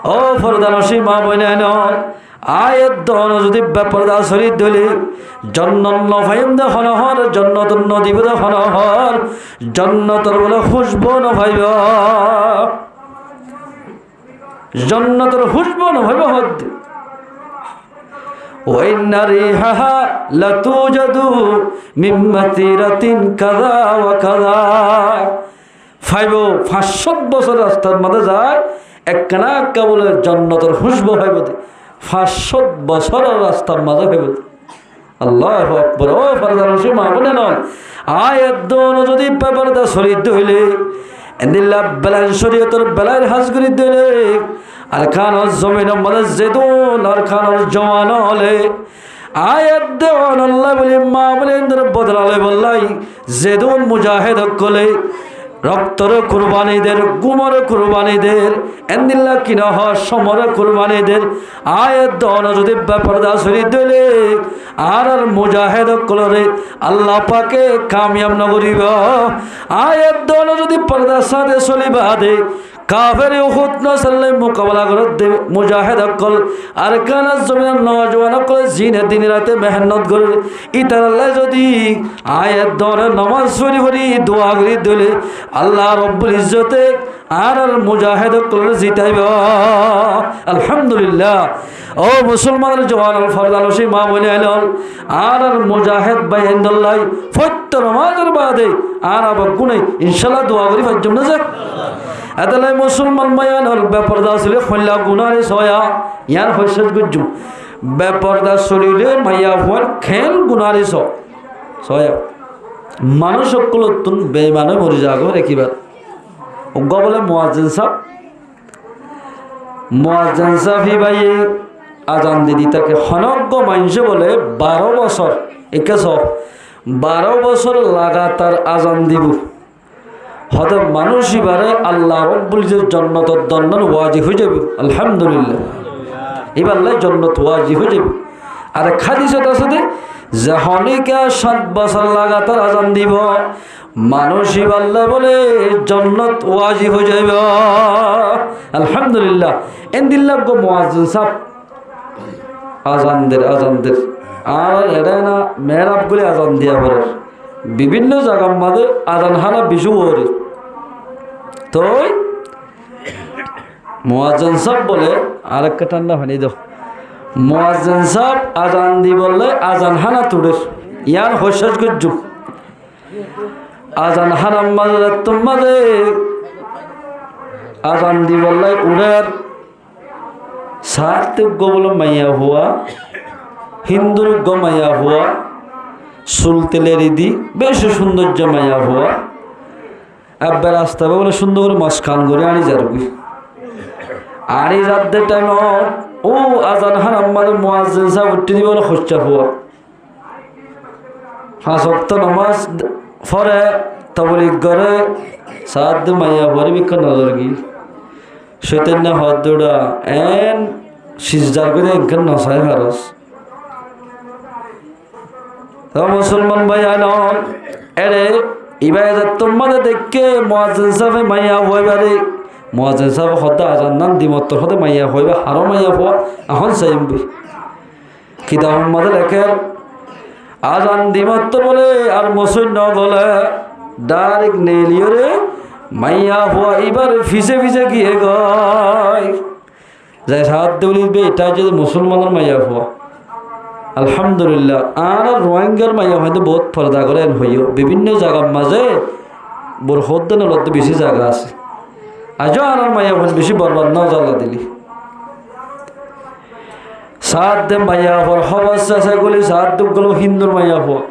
A: ও ফরদানসি মা বইনে আয়ের দহন যদি ব্যাপারদা শরীর দলি জন্নত নভাইম দে হনহর জন্নত নদীব দে হনহর জন্নতর বলে খুশব নভাইব জন্নতর খুশব নভাইব হদ ওয়াইন্না রিহাহা লাতুজাদু মিন মাতিরাতিন কাযা ওয়া কাযা 500 বছর রাস্তার মধ্যে যায় একখানা কেবল জন্নতর খুশব হইব 500 বছরের রাস্তার মাঝে ভেবে আল্লাহু আকবার ও ফরদানসি মা বলে নন আয়াত দোন যদি পেপারদা শরীর হইলে এন্দিল্লা বেলায় শরীয়তের বেলায় হাজ করি দিলে আর খানর জমিন মধ্যে জেদুন আর খানর জওয়ান হলে আয়াত দেওয়ান আল্লাহ বলি মা বলে বদলালে বললাই জেদুন মুজাহিদ কলে রক্তর কুরবানিদের গুমর কুরবানিদের এন্দিল্লা কিনা হ সমর কুরবানিদের আয়াত দন যদি ব্যাপারদা শরীর দিলে আর মুজাহিদ কলরে আল্লাহ পাকে কামিয়াব নগরিব আয়াত দন যদি পর্দার সাথে চলিবা দে কাফের উহুদ নসলে মোকাবেলা করতে মুজাহিদ অকল আর কানা জমিনের নওজওয়ান অকল জিনে দিন রাতে মেহনত করে ইতার আল্লাহ যদি আয়াত ধরে নামাজ পড়ি পড়ি দোয়া করি দিলে আল্লাহ রব্বুল ইজ্জতে আর মুজাহিদ অকল জিতাইব। আলহামদুলিল্লাহ। ও মুসলমানের জওয়ান ফরদাল সেই মা বলে আইল আর মুজাহিদ ভাই ইনদাল্লাহ ফত্য নামাজের বাদে আর আবার গুনে ইনশাআল্লাহ দোয়া করি ফাজ্জম না যাক। এতলাই মুসলমান মায়ান হল বেপরদা ছিলে খল্লা গুনারে সয়া ইয়ার হইসত গুজুম বেপরদা শরীরে মাইয়া হওয়ার খেল গুনারে সয়া মানুষ সকল তুন বেইমানে মরি যাগো রেখিবার অজ্ঞ বলে মুয়াজ্জিন সাহেব হি ভাই আজান দিদি তাকে হনজ্ঞ মানুষ বলে 12 বছর একে 12 বছর লাগাতার আজান দিব হয়তো মানুষ এবারে আল্লাহ রব্বুল জান্নাতের দন্ডন ওয়াজিব হয়ে যাবে। আলহামদুলিল্লাহ। এবার জান্নাত ওয়াজিব হয়ে যাবে। আর হাদিসত আছে যে হনিকা 7 বছর লাগাতার আজান দিব মানুষ এবার বলে জান্নাত ওয়াজিব হয়ে যাবে। আলহামদুলিল্লাহ। এন্দিল্লাহ গো মুয়াজ্জিন সাহেব আজানদের আর এটা না মেহরাব গুলি আজান দিয়া পড়ে বিভিন্ন জায়গার মাঝে আজান হানা বিশু ওরে তো মুয়াজ্জিন সাহেব বলে আরেকটা ঠান্ডা পানি দাও মুয়াজ্জিন সাহেব আজান দি বললে আজান হানা তুড়ে ইয়ার হইসাজ গজ্জু আজান হানা মাঝে তোমাদে আজান দি বললে উড়ের সাত গোবল মাইয়া হুয়া হিন্দুর গমাইয়া হুয়া সুলতেলের দি বেশ সৌন্দর্য মাইয়া হুয়া আব্বার রাস্তা বলে সুন্দর করে মাছ খান করে আনি যারবি আনি যাদের টাইম ও আজান হান আমাদের মুয়াজ্জিন সাহেব উঠে দিব না খোঁজা হুয়া 5 ওয়াক্ত নামাজ পড়ে তাবলিগ করে সাত মাইয়া হুয়ার বিক্ষ নজর গি শৈতান না হাত দৌড়া এন সিজদার করে একখান নসায় হারস মুসলমান ভাই আনন এরে ইবাদত তোমাদের দেখে মুয়াজ্জিন সাহেব মাইয়া হইবারে মুয়াজ্জিন সাহেব হদা আজান নাম দিমত হদা মাইয়া হইবা হারো মাইয়া হওয়া এখন চাইবি কিতাব মধ্যে লেখে আজান দিমত বলে আর মুসলিম ন বলে ডাইরেক্ট নেলিয়রে মাইয়া হওয়া এবার ফিসে গিয়ে গয় যাই সাত দেউলির বে এটা যদি মুসলমানের মাইয়া হওয়া আলহামদুলিল্লাহ। আর রোহিঙ্গার মাইয়া হয়তো বহুত পর্দা করেন হইও বিভিন্ন জায়গার মাঝে বড় হদ্দান বেশি জায়গা আছে আজও আর মাইয়া হন বেশি বরবাদ না জ্বালা দিলি সাত দে মাইয়া হওয়ার হবাস গুলি সাত দুগুলো হিন্দুর মাইয়া হওয়া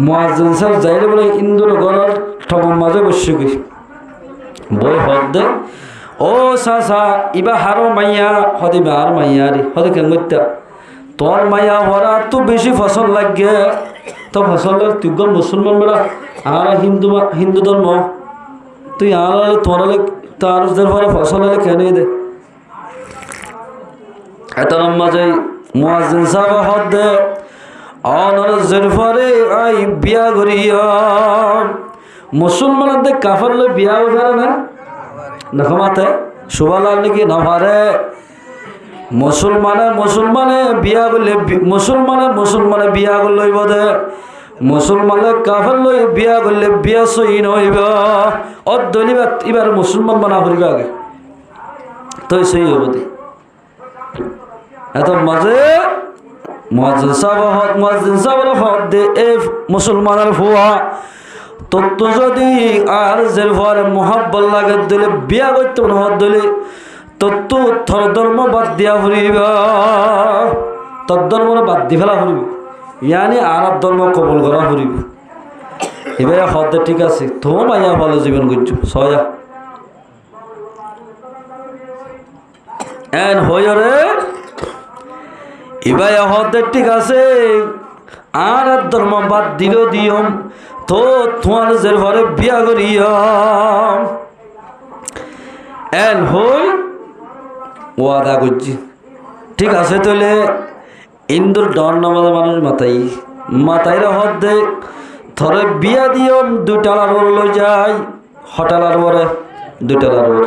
A: মুয়াজ্জিন সাহেব যাইলে বলে হিন্দুর ঘরের ঠগর মাঝে বসে গই বই হদ দে ও সা ইবা হারো মাইয়া হদিবা আর মাইয়া রে হদে কেন তোর মাইয়া হরা তো বেশি ফসল লাগে তো ফসলের তুই মুসলমান বেড়া আর হিন্দু ধর্ম তুই আর তোর তার ঘরে ফসল হলে কেন দে এত মাঝে মুয়াজ্জিন সাহেব হদ দে অনরের পরে আই বিয়া করিয়া মুসলমানদের কাফারলে বিয়া করে না নখমাতে সুবালাল নাকি নভারে মুসলমানে বিয়া করলে মুসলমানে বিয়া করলে বোধে মুসলমানে কাফের লই বিয়া করলে বিয়া সহি নইব অদলিবা এবার মুসলমান বানা করিবা আগে তই সহি হব দে এত মাঝে মুয়াজ্জিন সাহেব হদ দে এ মুসলমানের ফুয়া তত্ত্ব যদি আর যে ঘরে মোহাব্বত লাগে দিলে বিয়া করতে হদ দিলে তত্ত্ব থর ধর্ম বাদ দিয়া ফুরিব তোর ধর্ম বাদ দি ফেলা ফুরিব ইয়ানি আরব ধর্ম কবুল করা ফুরিব এবার হদ ঠিক আছে তো মাইয়া ভালো জীবন করছো সয়া এন হইরে এবার হদ ঠিক আছে আর ধর্ম বাদ দিল দিয়ম তো তোমার যে ঘরে বিয়া করিয়া এন হই ওয়াদা করছি ঠিক আছে তাহলে ইন্দুর ডর নামাজে মানুষ মাতাইরে হদ দে থরে বিয়া দিয়ম 2 টালার ওর লই যাই হটালার ওরে 2 টালার ওর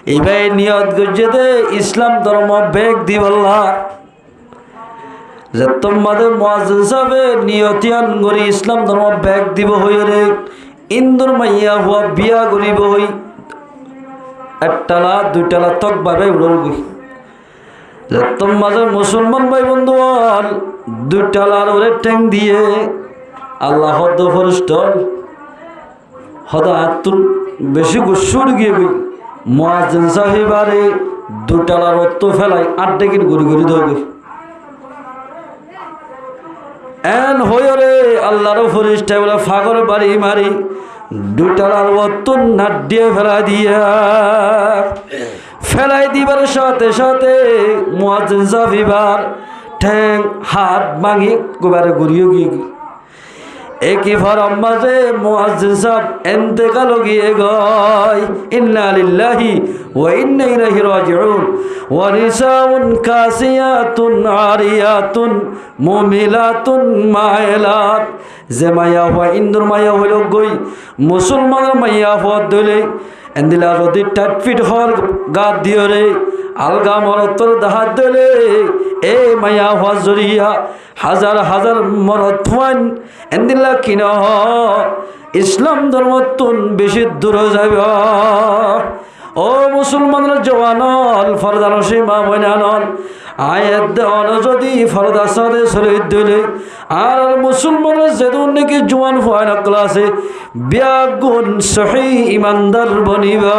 A: এইভাবে নিয়ত করছে দে ইসলাম ধর্ম বেগ দিবল্লা যে তোমাদের মুয়াজ্জিন সাহেবে নিয়তিয়ান গরি ইসলাম ধর্ম বেগ দিব হই রে ইন্দুর মাইয়া হওয়া বিয়া করিব হই একটালা দুইটালা তক ভাবে উড়ল গই যে তোমাদের মুসলমান ভাই বন্ধু দুইটালার ওরে ট্যাং দিয়ে আল্লাহ হদ ফরস্টল হদা আত্মুল বেশি গুসুর গিয়ে গই মুয়াজ্জিন সাহেবারে দুটালার অত্ত ফেলাই আড্ডেকিন ঘুরি ঘুরি ধরবে এন হয়ে রে আল্লাহর ফরিস্তা বলে ফাগর বাড়ি মারি দুটালার অত্ত নাট দিয়ে ফেলাই দিবার সাথে সাথে মুয়াজ্জিন সাহেবার ঠ্যাং হাত ভাঙি গোবারে ঘুরিয়ে গিয়ে একই ফরম মাঝে মুয়াজ্জিন সাহেব ইন্তেকাল গিয়ে গয় ইন্না লিল্লাহি ওয়া ইন্না ইলাইহি রাজিউন ওয়া নিসাউন কাসিয়াতুন আরিয়াতুন মুমিলাতুন মাইলাত যে মায়া হওয়া ইন্দুর মায়া হইল গই মুসলমানের মায়া হওয়া দলে এন্দিলা যদি টাটফিট হওয়ার গা দিও রে আলগা মরতর দাহাত দলে এ মায়া হওয়া জরিয়া হাজার হাজার মরত হন এন্দিলা কিন ইসলাম ধর্ম তুন বেশি দূর যাবে ও মুসলমানের জওয়ানল ফরদান সীমা বনানল আয়াত দেওয়ান যদি ফরদা সাদে শরীর দিলে আর মুসলমানের যেদুন নাকি জওয়ান হয় না ক্লাসে বিয়া গুণ সহি ইমানদার বনিবা।